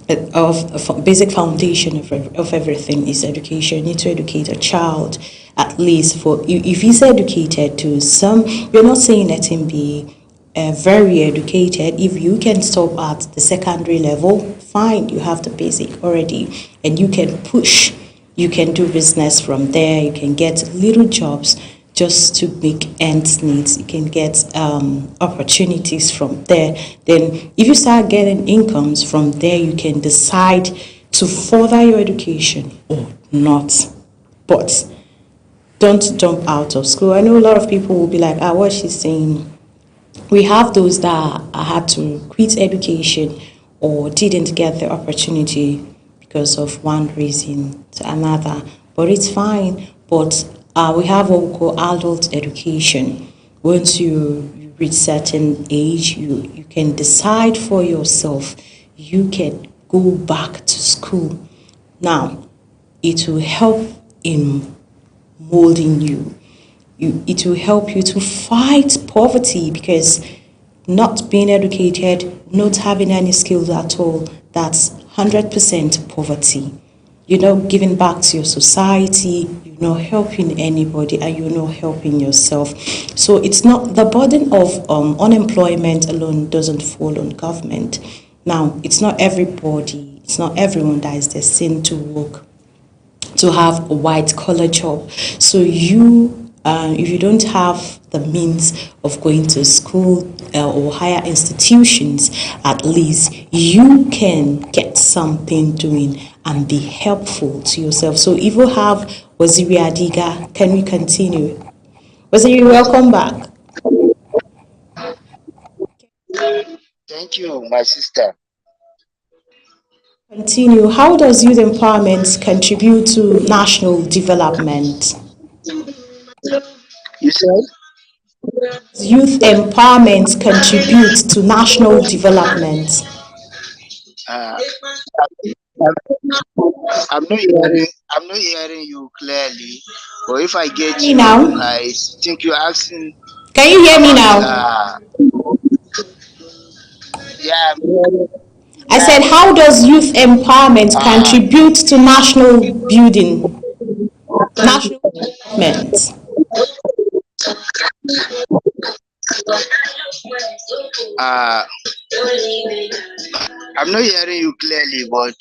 a basic foundation of everything is education. You need to educate a child, at least if he's educated to some. We're not saying let him be very educated. If you can stop at the secondary level, fine, you have the basic already, and you can push. You can do business from there. You can get little jobs just to make ends meet. You can get opportunities from there. Then if you start getting incomes from there, you can decide to further your education or not. But don't jump out of school. I know a lot of people will be like, what she's saying. We have those that had to quit education or didn't get the opportunity because of one reason to another. But it's fine. But we have what we call adult education. Once you reach certain age, you can decide for yourself. You can go back to school. Now, it will help in molding you. It will help you to fight poverty, because not being educated, not having any skills at all, that's 100% poverty. You're not giving back to your society, you're not helping anybody, and you're not helping yourself. So it's not, the burden of unemployment alone doesn't fall on government. Now, it's not everybody, it's not everyone that is destined to work, to have a white collar job. So if you don't have the means of going to school or higher institutions, at least you can get something doing and be helpful to yourself. So if you have Waziri Adiga, can we continue? Waziri, welcome back. Thank you, my sister. Continue. How does youth empowerment contribute to national development? You said? Youth empowerment contributes to national development. I'm not hearing you clearly. But if I get you now, I think you're asking. Can you hear me now? Yeah. I said, how does youth empowerment contribute to national building, national development? I'm not hearing you clearly, but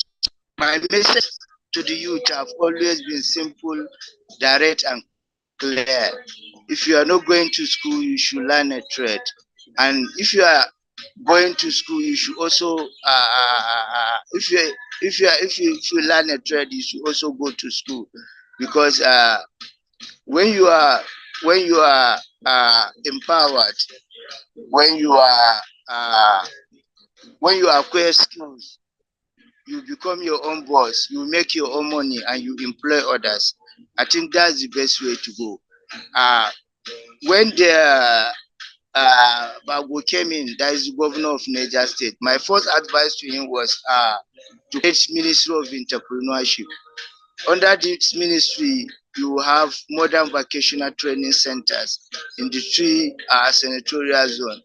my message to the youth have always been simple, direct, and clear. If you are not going to school, you should learn a trade. And if you are going to school, you should also if you learn a trade, you should also go to school, because when you are when you are empowered, when you are uh, when you acquire skills, you become your own boss, you make your own money, and you employ others. I think that's the best way to go. When the Bago came in, that is the governor of Niger State, my first advice to him was to create Ministry of Entrepreneurship. Under this ministry, you have modern vocational training centers in the three senatorial zone,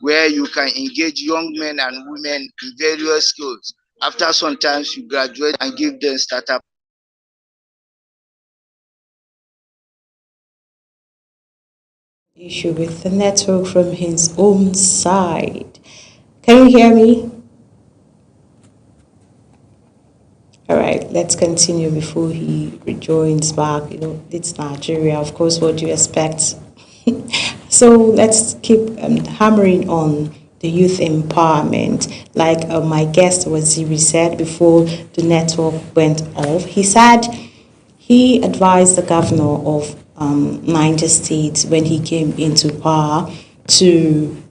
where you can engage young men and women in various skills. After sometimes you graduate and give them startup. Issue with the network from his own side. Can you hear me? All right, let's continue before he rejoins back. You know, it's Nigeria. Of course, what do you expect? So let's keep hammering on the youth empowerment. Like my guest Waziri said before the network went off, he said he advised the governor of Niger State when he came into power to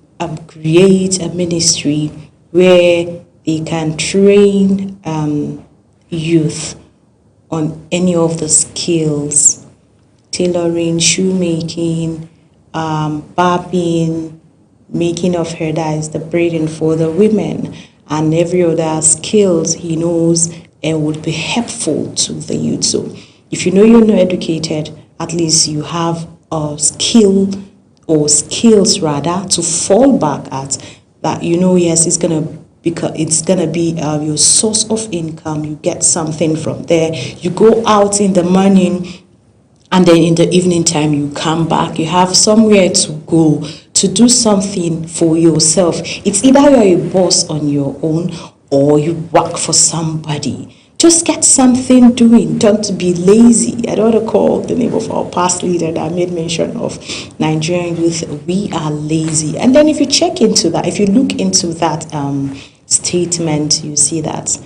create a ministry where they can train youth on any of the skills: tailoring, shoemaking, barbing, making of hair dyes, the braiding for the women, and every other skills he knows and would be helpful to the youth. So if you know you're not educated, at least you have a skill or skills rather to fall back at, that you know, yes, it's gonna be your source of income. You get something from there. You go out in the morning, and then in the evening time you come back. You have somewhere to go to do something for yourself. It's either you're a boss on your own or you work for somebody. Just get something doing. Don't be lazy. I don't want to call the name of our past leader that made mention of Nigerian youth. We are lazy. And then if you check into that, if you look into that statement, you see that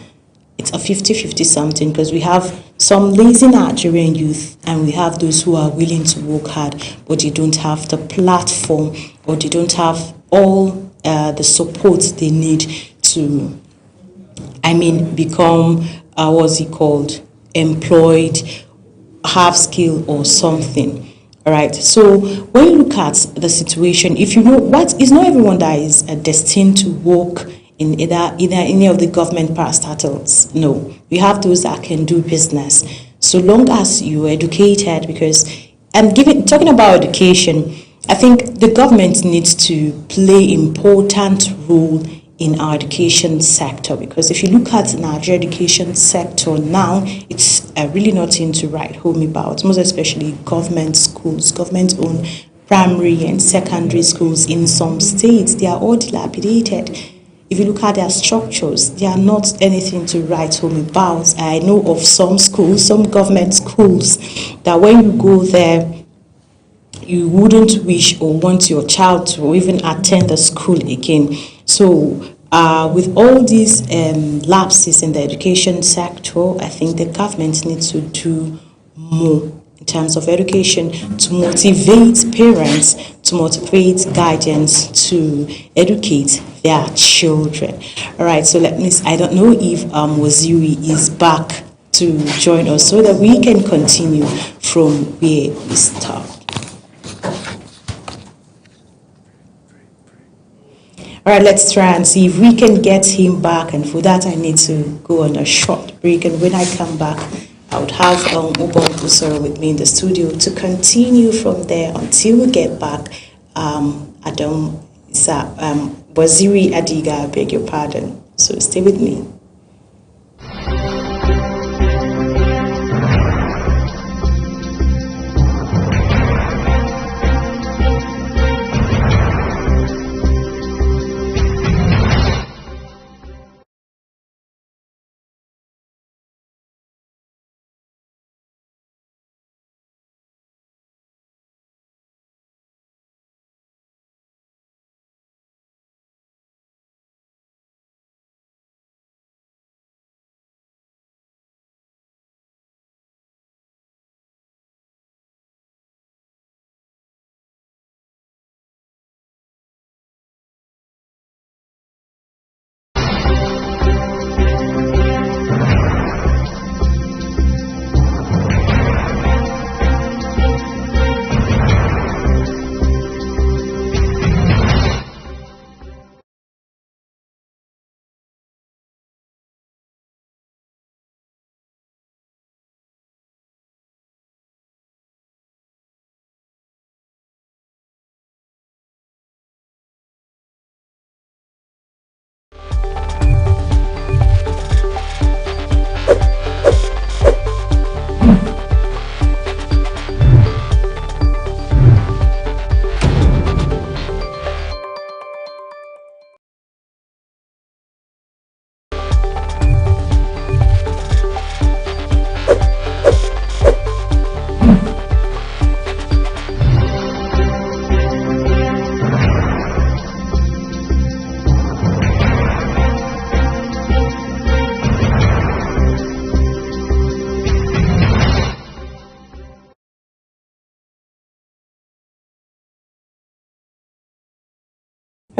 it's a 50-50 something, because we have some lazy Nigerian youth and we have those who are willing to work hard, but they don't have the platform, or they don't have all the support they need to, become, what's it called, employed, have skill or something. All right. So when you look at the situation, if you know what is, not everyone that is destined to work in either any of the government parastatals. No, we have those that can do business. So long as you're educated, because talking about education, I think the government needs to play important role in our education sector, because if you look at our education sector now, it's really nothing to write home about, most especially government schools, government-owned primary and secondary schools in some states. They are all dilapidated. If you look at their structures, they are not anything to write home about. I know of some schools, some government schools, that when you go there, you wouldn't wish or want your child to even attend the school again. So with all these lapses in the education sector, I think the government needs to do more in terms of education, to motivate parents, to motivate guardians to educate their children. All right, so I don't know if Waziri is back to join us so that we can continue from where we stopped. All right, let's try and see if we can get him back. And for that, I need to go on a short break. And when I come back, I would have Ubon Busoro with me in the studio to continue from there until we get back. Waziri Adiga, I beg your pardon. So stay with me.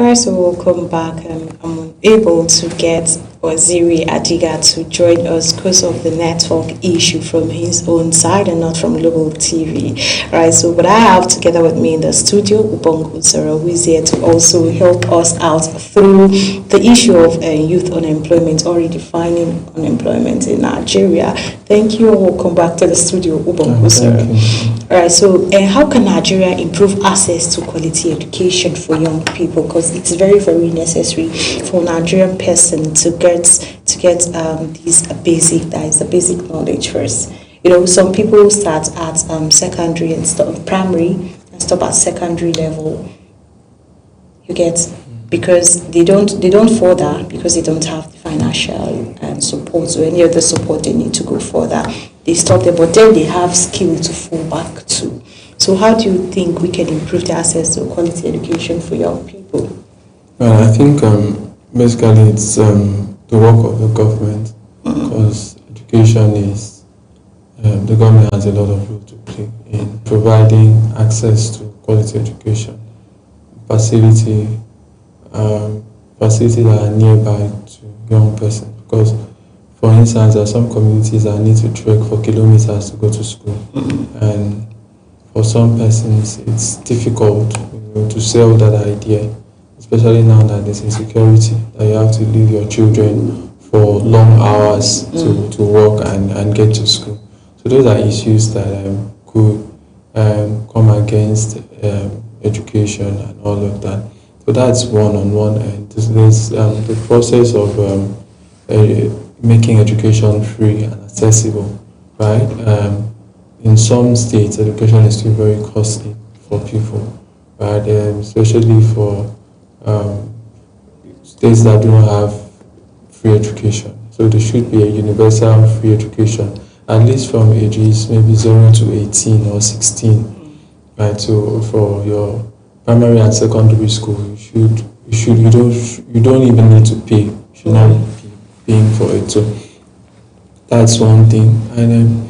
Alright, so we'll come back. I'm able to get Waziri Adiga to join us because of the network issue from his own side and not from Global TV. Right, so what I have together with me in the studio, Ubong Utsara, who is here to also help us out through the issue of youth unemployment or redefining unemployment in Nigeria. Thank you, and welcome back to the studio, Ubong Utsara. Alright, so how can Nigeria improve access to quality education for young people? Because it's very, very necessary for a Nigerian person to get this basic knowledge first. You know, some people start at secondary and stop primary and stop at secondary level. You get, because they don't further because they don't have the financial support or any other support they need to go further. They stop there, but then they have skill to fall back to. So how do you think we can improve the access to quality education for young people? Well, I think basically it's the work of the government, because education is, the government has a lot of role to play in providing access to quality education, facilities that are nearby to young persons. Because, for instance, there are some communities that need to trek for kilometers to go to school, and for some persons it's difficult, to sell that idea, especially now that there's insecurity, that you have to leave your children for long hours to work and get to school. So those are issues that could come against education and all of that. So that's one on one end. There's the process of making education free and accessible, right? In some states, education is still very costly for people, right? Especially for states that don't have free education. So there should be a universal free education, at least from ages maybe 0 to 18 or 16, right? So for your primary and secondary school, you don't even need to pay. You should not be paying for it. So that's one thing. And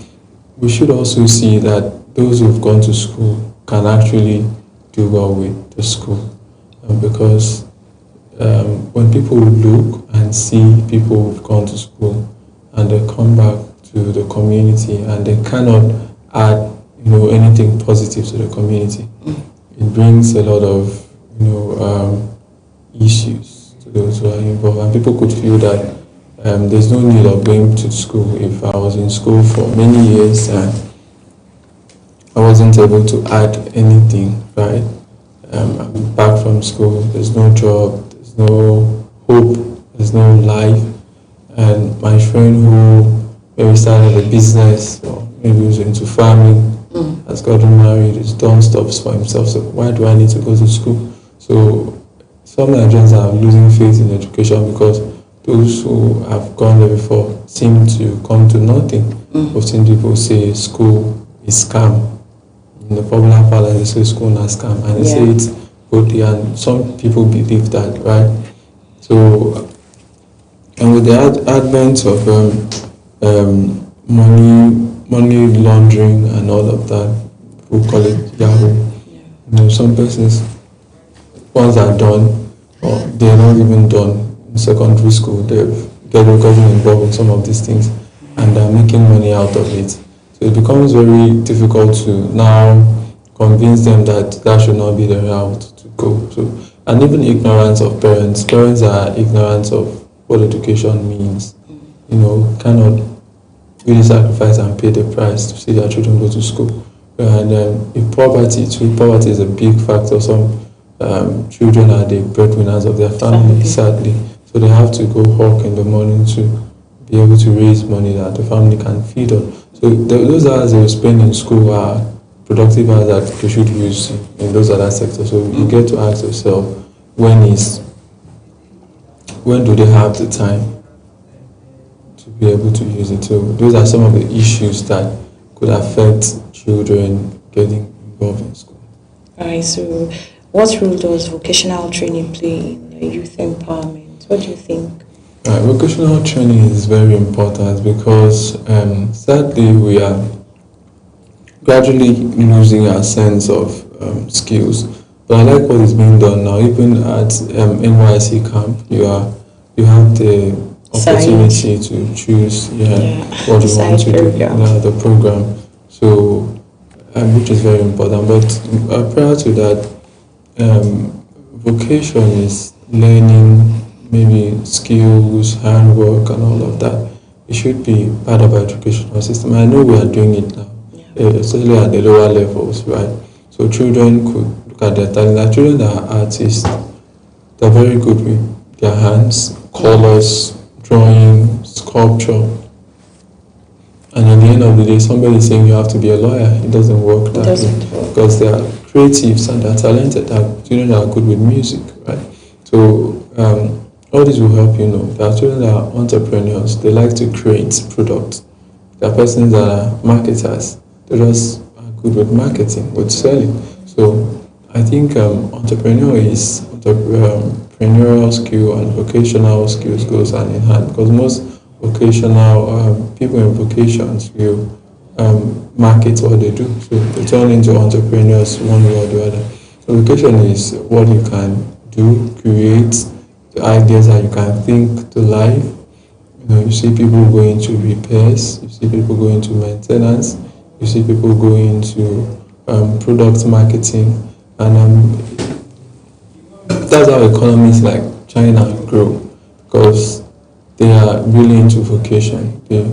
we should also see that those who've gone to school can actually do well with the school, because when people look and see people who've gone to school and they come back to the community and they cannot add anything positive to the community, it brings a lot of issues to those who are involved, and people could feel that there's no need of going to school. If I was in school for many years and I wasn't able to add anything, right? I'm back from school, there's no job, there's no hope, there's no life. And my friend who maybe started a business or maybe was into farming, has gotten married, has done stuff for himself, so why do I need to go to school? So some Nigerians are losing faith in education because those who have gone there before seem to come to nothing. I've seen people say school is scam. In the popular parlance, they say school is scam, and they say it's good, and some people believe that, right? So, and with the advent of money laundering and all of that, we call it Yahoo. Some persons, once are done, or they're not even done in secondary school, they've gotten involved in some of these things and they're making money out of it. So it becomes very difficult to now convince them that that should not be the route to go. So, and even ignorance of parents. Parents are ignorant of what education means. Cannot really sacrifice and pay the price to see their children go to school. And if poverty is a big factor. Some children are the breadwinners of their family, sadly. So they have to go hawk in the morning to be able to raise money that the family can feed on. So those hours they spend in school are productive hours that they should use in those other sectors. So you get to ask yourself, when do they have the time to be able to use it? So those are some of the issues that could affect children getting involved in school. Alright, so what role does vocational training play in youth empowerment? What do you think? Vocational training is very important because sadly we are gradually losing our sense of skills. But I like what is being done now. Even at NYC camp, you have the opportunity to choose what you want to do, the program. So, which is very important. But prior to that, vocation is learning maybe skills, handwork, and all of that. It should be part of our educational system. I know we are doing it now, especially at the lower levels, right? So children could look at their talent. Our children that are artists, they're very good with their hands, colors, drawing, sculpture. And at the end of the day, somebody is saying you have to be a lawyer. It doesn't work that way. Because they are creatives and they're talented. Children that are good with music, right? So all this will help you know. There are children that are entrepreneurs. They like to create products. There are persons that are marketers. They just are good with marketing, with selling. So I think entrepreneurial skill and vocational skills goes hand in hand, because most vocational people in vocations will market what they do. So they turn into entrepreneurs one way or the other. So vocation is what you can do, create, the ideas that you can think to life. You see people going to repairs, you see people going to maintenance, you see people going to product marketing, and that's how economies like China grow, because they are really into vocation. They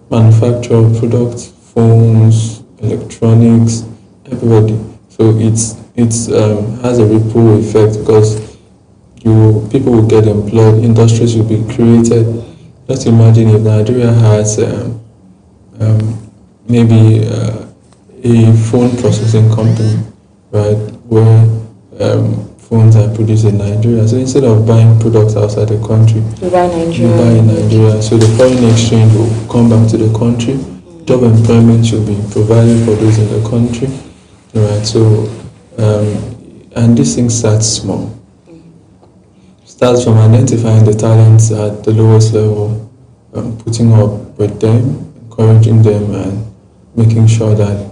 manufacture products, phones, electronics, everybody. So it has a ripple effect, because people will get employed, industries will be created. Just imagine if Nigeria has maybe a phone processing company, right, where phones are produced in Nigeria. So instead of buying products outside the country, you buy in Nigeria. So the foreign exchange will come back to the country. Job employment should be provided for those in the country, right? So and this thing starts small. Starts from identifying the talents at the lowest level, putting up with them, encouraging them, and making sure that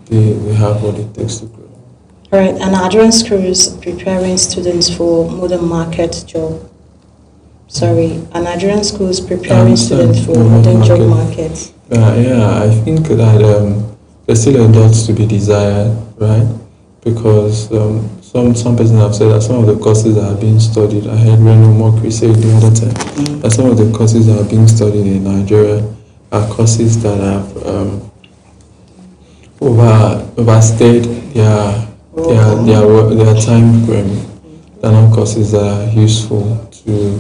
they have what it takes to grow. All right, and Nigerian schools preparing students for modern market job. Nigerian schools preparing students for modern job markets. I think that there's still a lot to be desired, right? Because some persons have said that some of the courses that are being studied, I heard Reno Mokri say the other time, that some of the courses that are being studied in Nigeria are courses that have overstayed their time frame. They're not courses that are useful to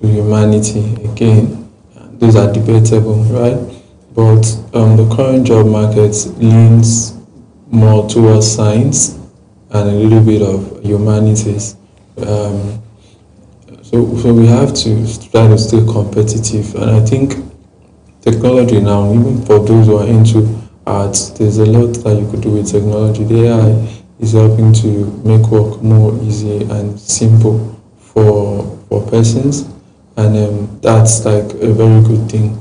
humanity. Again, those are debatable, right? But the current job market leans more towards science and a little bit of humanities. So we have to try to stay competitive. And I think technology now, even for those who are into arts, there's a lot that you could do with technology. The AI is helping to make work more easy and simple for persons. And that's like a very good thing.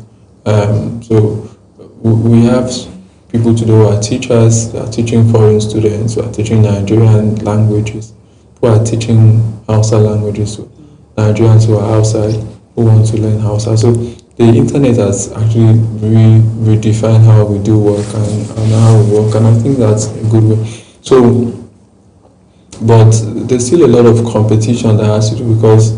So we have people today who are teachers, who are teaching foreign students, who are teaching Nigerian languages, who are teaching Hausa languages to Nigerians who are outside, who want to learn Hausa. So the internet has actually redefined how we do work and how we work, and I think that's a good way. So, but there's still a lot of competition that has to do, because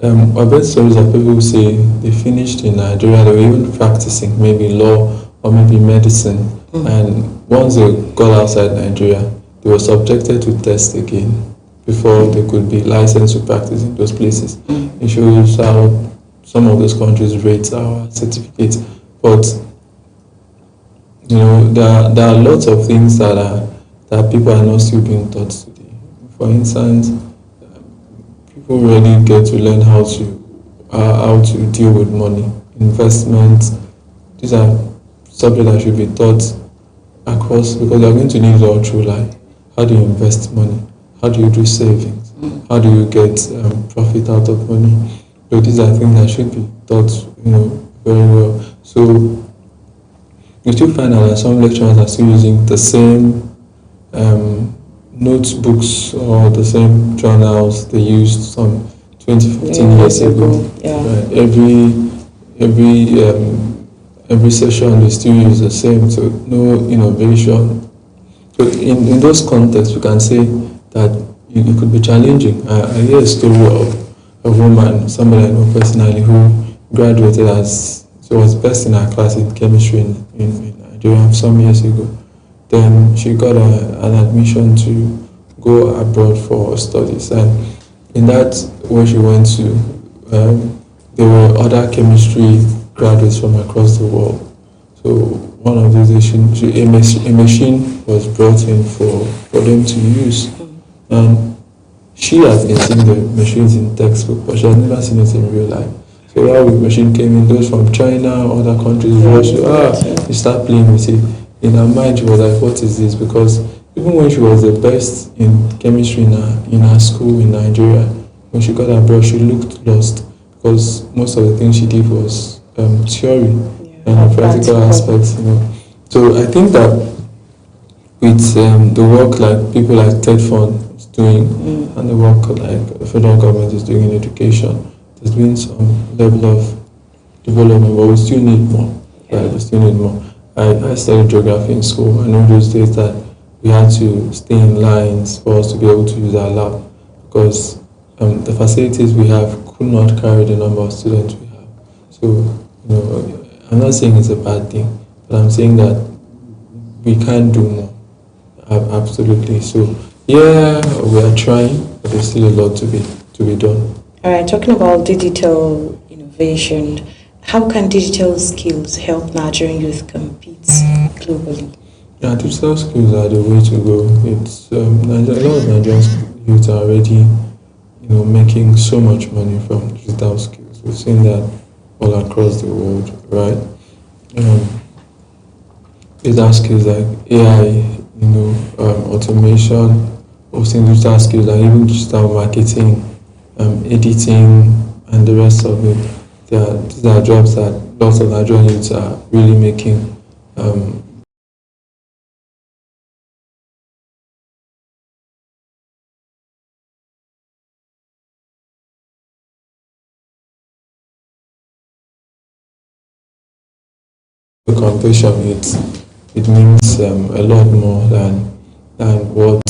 I've heard stories of people who say they finished in Nigeria, they were even practicing maybe law or maybe medicine, and once they got outside Nigeria, they were subjected to tests again before they could be licensed to practice in those places. It shows how some of those countries rate our certificates. But there are lots of things that people are not still being taught today. For instance, people really get to learn how to deal with money, investment. These are subjects that should be taught across, because they're going to need it all through life. How do you invest money? How do you do savings? How do you get profit out of money? So these are things that should be taught, very well. So you still find out that some lecturers are still using the same notebooks or the same journals they used some 20, 15 years ago. Yeah. Right? Every session they still use the same, so no innovation. So in those contexts, we can say that it could be challenging. I hear a story of a woman, somebody I know personally, who graduated as, she was best in her class in chemistry in Nigeria some years ago. Then she got an admission to go abroad for studies, and in that, where she went to, there were other chemistry graduates from across the world. So one of these days, a machine was brought in for them to use, and she has been seeing the machines in textbook, but she has never seen it in real life. So while the machine came in, those from China, other countries, Russia, you start playing with it. In her mind, she was like, what is this? Because even when she was the best in chemistry in her school in Nigeria, when she got abroad, she looked lost because most of the things she did was theory and practical aspects. So I think that with the work like people like Ted Fund is doing and the work like the federal government is doing in education, there's been some level of development, but we still need more. Right? We still need more. I studied geography in school. I know those days that we had to stay in lines for us to be able to use our lab because the facilities we have could not carry the number of students we have. So, I'm not saying it's a bad thing, but I'm saying that we can do more. Absolutely. So, yeah, we are trying, but there's still a lot to be done. All right, talking about digital innovation, how can digital skills help Nigerian youth compete globally? Yeah, digital skills are the way to go. It's a lot of Nigerian youth are already, making so much money from digital skills. We've seen that all across the world, right? Digital skills like AI, automation, hosting digital skills, and even digital marketing, editing, and the rest of it. These are jobs that lots of Nigerian youths are really making. Compassion, it means a lot more than what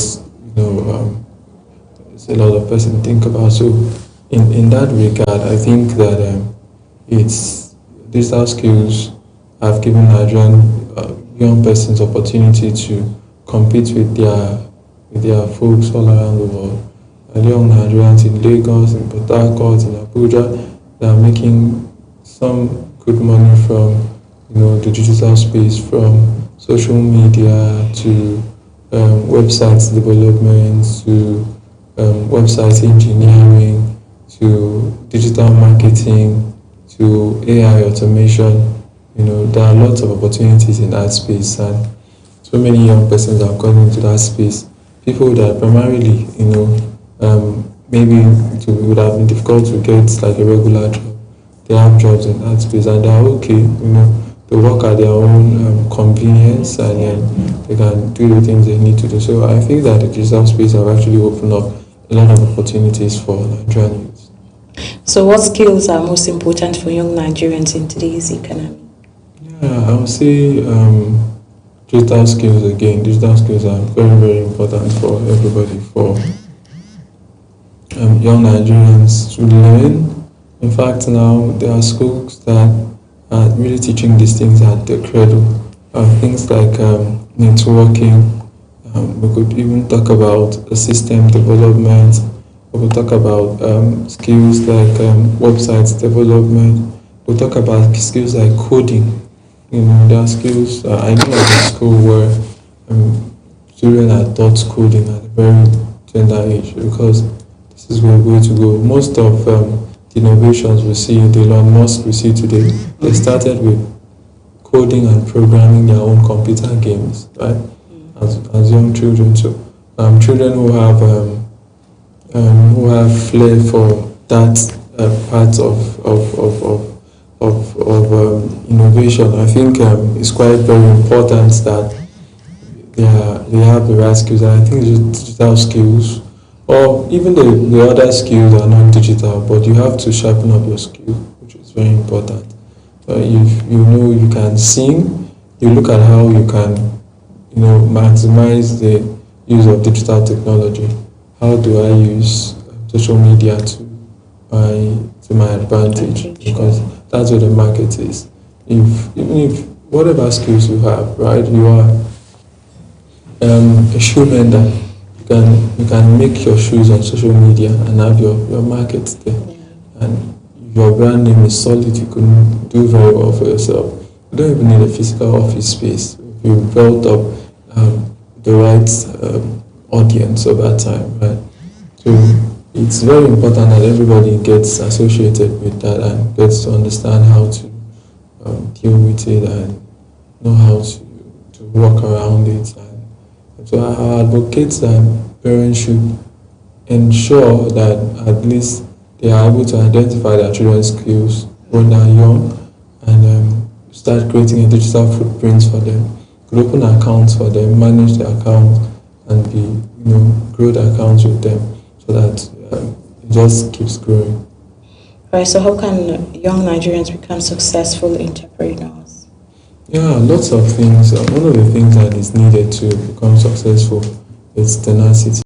it's a lot of person think about. So in that regard, I think that it's digital skills have given Nigerian young persons opportunity to compete with their folks all around the world. And young Nigerians in Lagos, in Port Harcourt, in Abuja, they are making some good money from the digital space, from social media to website development to website engineering to digital marketing to AI automation. There are lots of opportunities in that space, and so many young persons have gone into that space. People that primarily, maybe it would have been difficult to get like a regular job. They have jobs in that space, and they're okay. They work at their own convenience, and then they can do the things they need to do. So I think that the digital space have actually opened up a lot of opportunities for Nigerian youth. So what skills are most important for young Nigerians in today's economy? Yeah, I would say digital skills again. Digital skills are very, very important for everybody, for young Nigerians to learn. In fact, now there are schools that are really teaching these things at the cradle. Things like networking. We could even talk about system development. We could talk about skills like website development. We'll talk about skills like coding. There are skills. I know of a school where children are taught coding at a very tender age because this is where we're going to go. Most of the innovations we see, the Elon Musk we see today, they started with coding and programming their own computer games, right? As young children. So children who have flair for that part of innovation, I think it's quite very important that they have the right skills, and I think digital skills, or even the other skills are not digital, but you have to sharpen up your skill, which is very important. If you know you can sing, you look at how you can, maximize the use of digital technology. How do I use social media to my advantage? Because that's what the market is. Even if whatever skills you have, right, you are a shoe mender, you can make your shoes on social media and have your market there. And your brand name is solid, you can do very well for yourself. You don't even need a physical office space. You built up the right audience over time, right? So it's very important that everybody gets associated with that and gets to understand how to deal with it and know how to work around it. And so I advocate that parents should ensure that at least they are able to identify their children's skills when they're young and start creating a digital footprint for them. Could open accounts for them, manage their accounts, and grow the accounts with them so that it just keeps growing. Right, so how can young Nigerians become successful entrepreneurs? Yeah, lots of things. One of the things that is needed to become successful is tenacity.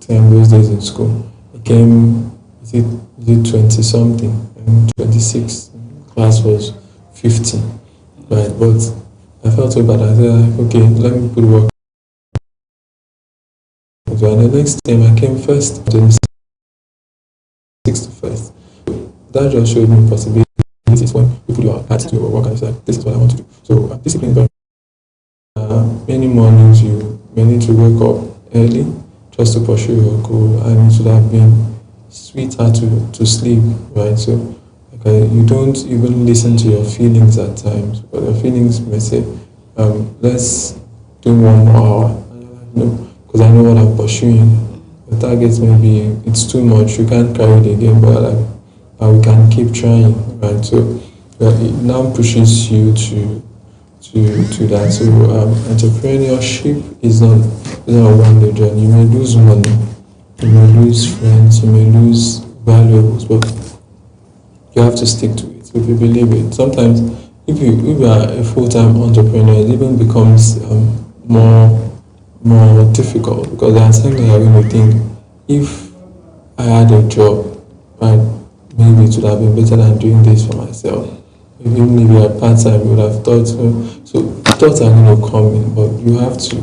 Those days in school, I came, is it 20 something, and 26, class was 50, right? But I felt so bad. I said, okay, let me put work. And the next time I came first, 61st. That just showed me possibilities when you put your heart to your work and you say, this is what I want to do. So discipline is very many mornings you may need to wake up early just to pursue your goal, and it should have been sweeter to sleep, right? So you don't even listen to your feelings at times, but your feelings may say, let's do 1 more hour. And you're like, no, because I know what I'm pursuing. The targets maybe it's too much, you can't carry it again, but we can keep trying, right? So it now pushes you to that. So entrepreneurship is not a one-day journey. You may lose money, you may lose friends, you may lose valuables, but you have to stick to it if you believe it. Sometimes if you are a full-time entrepreneur, it even becomes more difficult, because there are times that you're going to think, if I had a job, right, maybe it would have been better than doing this for myself. Even if you are part-time, you would have thought, so thoughts are going to come in, but you have to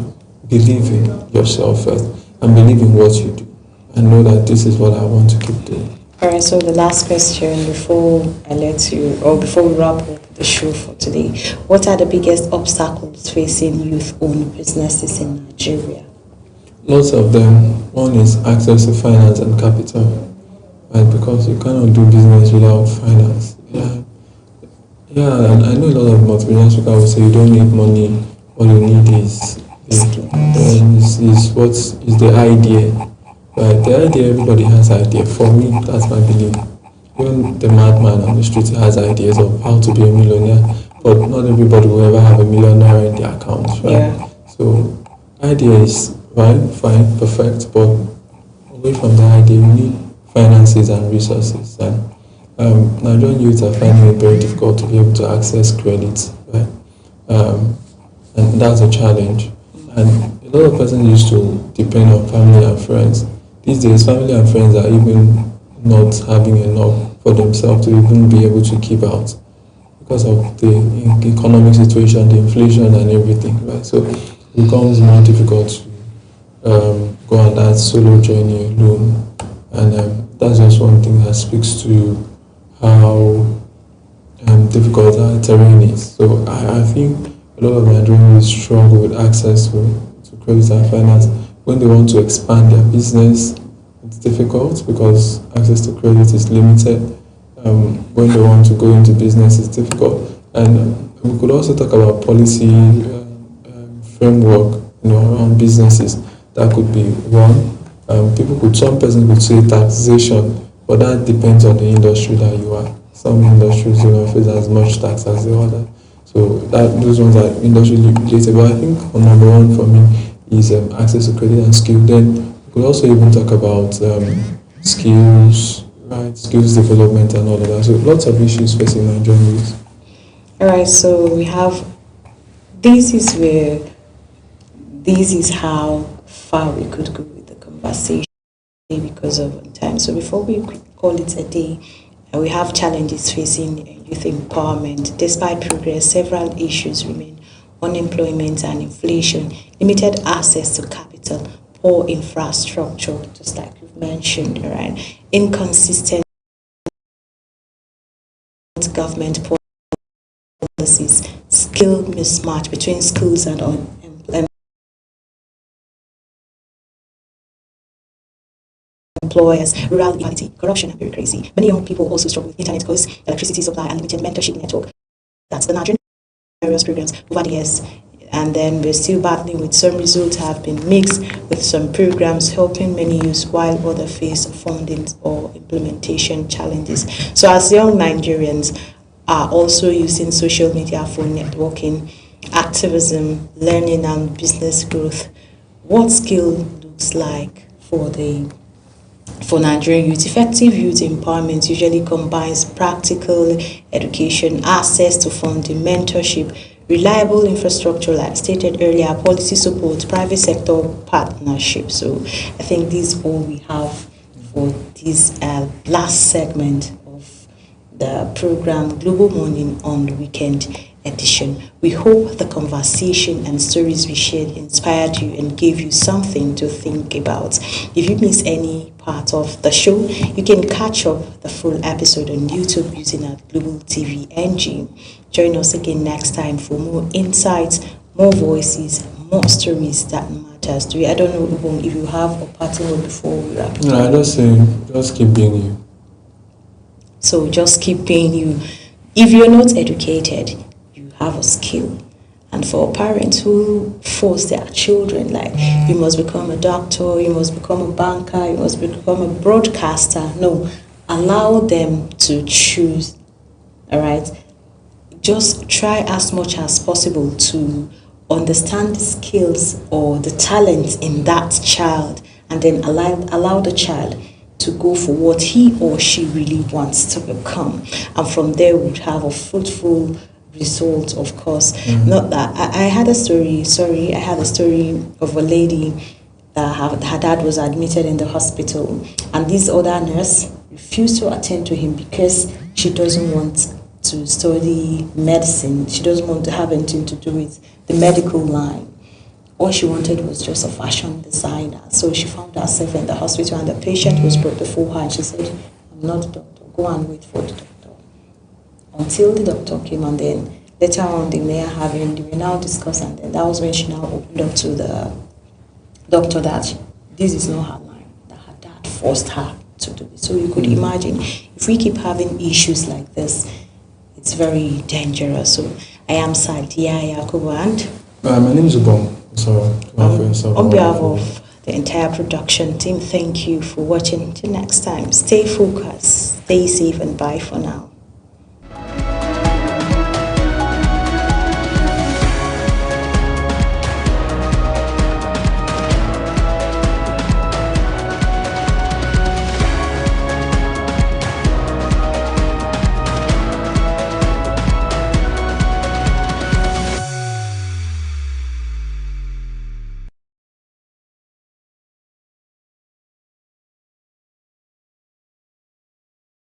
believe in yourself first and believe in what you do and know that this is what I want to keep doing. All right, so the last question before before we wrap up the show for today, what are the biggest obstacles facing youth-owned businesses in Nigeria? Lots of them. One is access to finance and capital, right? Because you cannot do business without finance. Yeah, and I know a lot of multinational people will say you don't need money, all you need is the idea. Right? The idea, everybody has idea. For me, that's my belief. even the madman on the street has ideas of how to be a millionaire, but not everybody will ever have a millionaire in their account, right? Yeah. So idea is fine, perfect, but away from the idea, we need finances and resources. And Nigerian youth are finding it very difficult to be able to access credit, right? And that's a challenge. And a lot of persons used to depend on family and friends. These days, family and friends are even not having enough for themselves to even be able to keep out because of the economic situation, the inflation and everything, right? So it becomes more difficult to go on that solo journey alone. And that's just one thing that speaks to how difficult our terrain is. So I think a lot of Nigerians struggle with access to credit and finance. When they want to expand their business, it's difficult because access to credit is limited. When they want to go into business, it's difficult. And we could also talk about policy framework, around businesses. That could be one. Some persons could say taxation, but that depends on the industry that you are. Some industries do not face as much tax as the other. So those ones are industry related. But I think number one for me is access to credit and skill. Then we could also even talk about skills, right? Skills development and all of that. So lots of issues facing Nigerian youth. All right, so we have, this is how far we could go with the conversation because of time. So before we call it a day, we have challenges facing youth empowerment. Despite progress, several issues remain: unemployment and inflation, limited access to capital, poor infrastructure, just like you've mentioned, right? Inconsistent government policies, skill mismatch between schools and employers, rural inequality, corruption and bureaucracy. Many young people also struggle with internet costs, electricity supply and limited mentorship network. That's the Nigerian various programs over the years. And then we're still battling with some results have been mixed with some programs helping many youths while others face funding or implementation challenges. So as young Nigerians are also using social media for networking, activism, learning and business growth, what skill looks like for Nigerian youth? Effective youth empowerment usually combines practical education, access to funding, mentorship, reliable infrastructure, like stated earlier, policy support, private sector partnership. So I think this is all we have for this last segment of the program Global Morning on the Weekend edition. We hope the conversation and stories we shared inspired you and gave you something to think about. If you miss any part of the show, you can catch up the full episode on YouTube using our Global TV NG. Join us again next time for more insights, more voices, more stories that matters to you. I don't know, Ubong, if you have a parting word before we wrap it up. No, I just say, just keep being you. So just keep being you. If you're not educated, you have a skill. And for parents who force their children, like, you must become a doctor, you must become a banker, you must become a broadcaster. No, allow them to choose, all right? Just try as much as possible to understand the skills or the talent in that child, and then allow the child to go for what he or she really wants to become. And from there, we would have a fruitful result, of course. Not that I had a story of a lady that her dad was admitted in the hospital, and this other nurse refused to attend to him because she doesn't want to study medicine. She doesn't want to have anything to do with the medical line. All she wanted was just a fashion designer. So she found herself in the hospital, and the patient was brought before her, and she said, "I'm not a doctor, go and wait for the doctor." Until the doctor came, and then later on they were now discussing, and then that was when she now opened up to the doctor that this is not her line, that her dad forced her to do it. So you could imagine, if we keep having issues like this, it's very dangerous. So I am Sadia Yakubu, and my name is Ubong. So on behalf of the entire production team, thank you for watching. Till next time, stay focused, stay safe, and bye for now.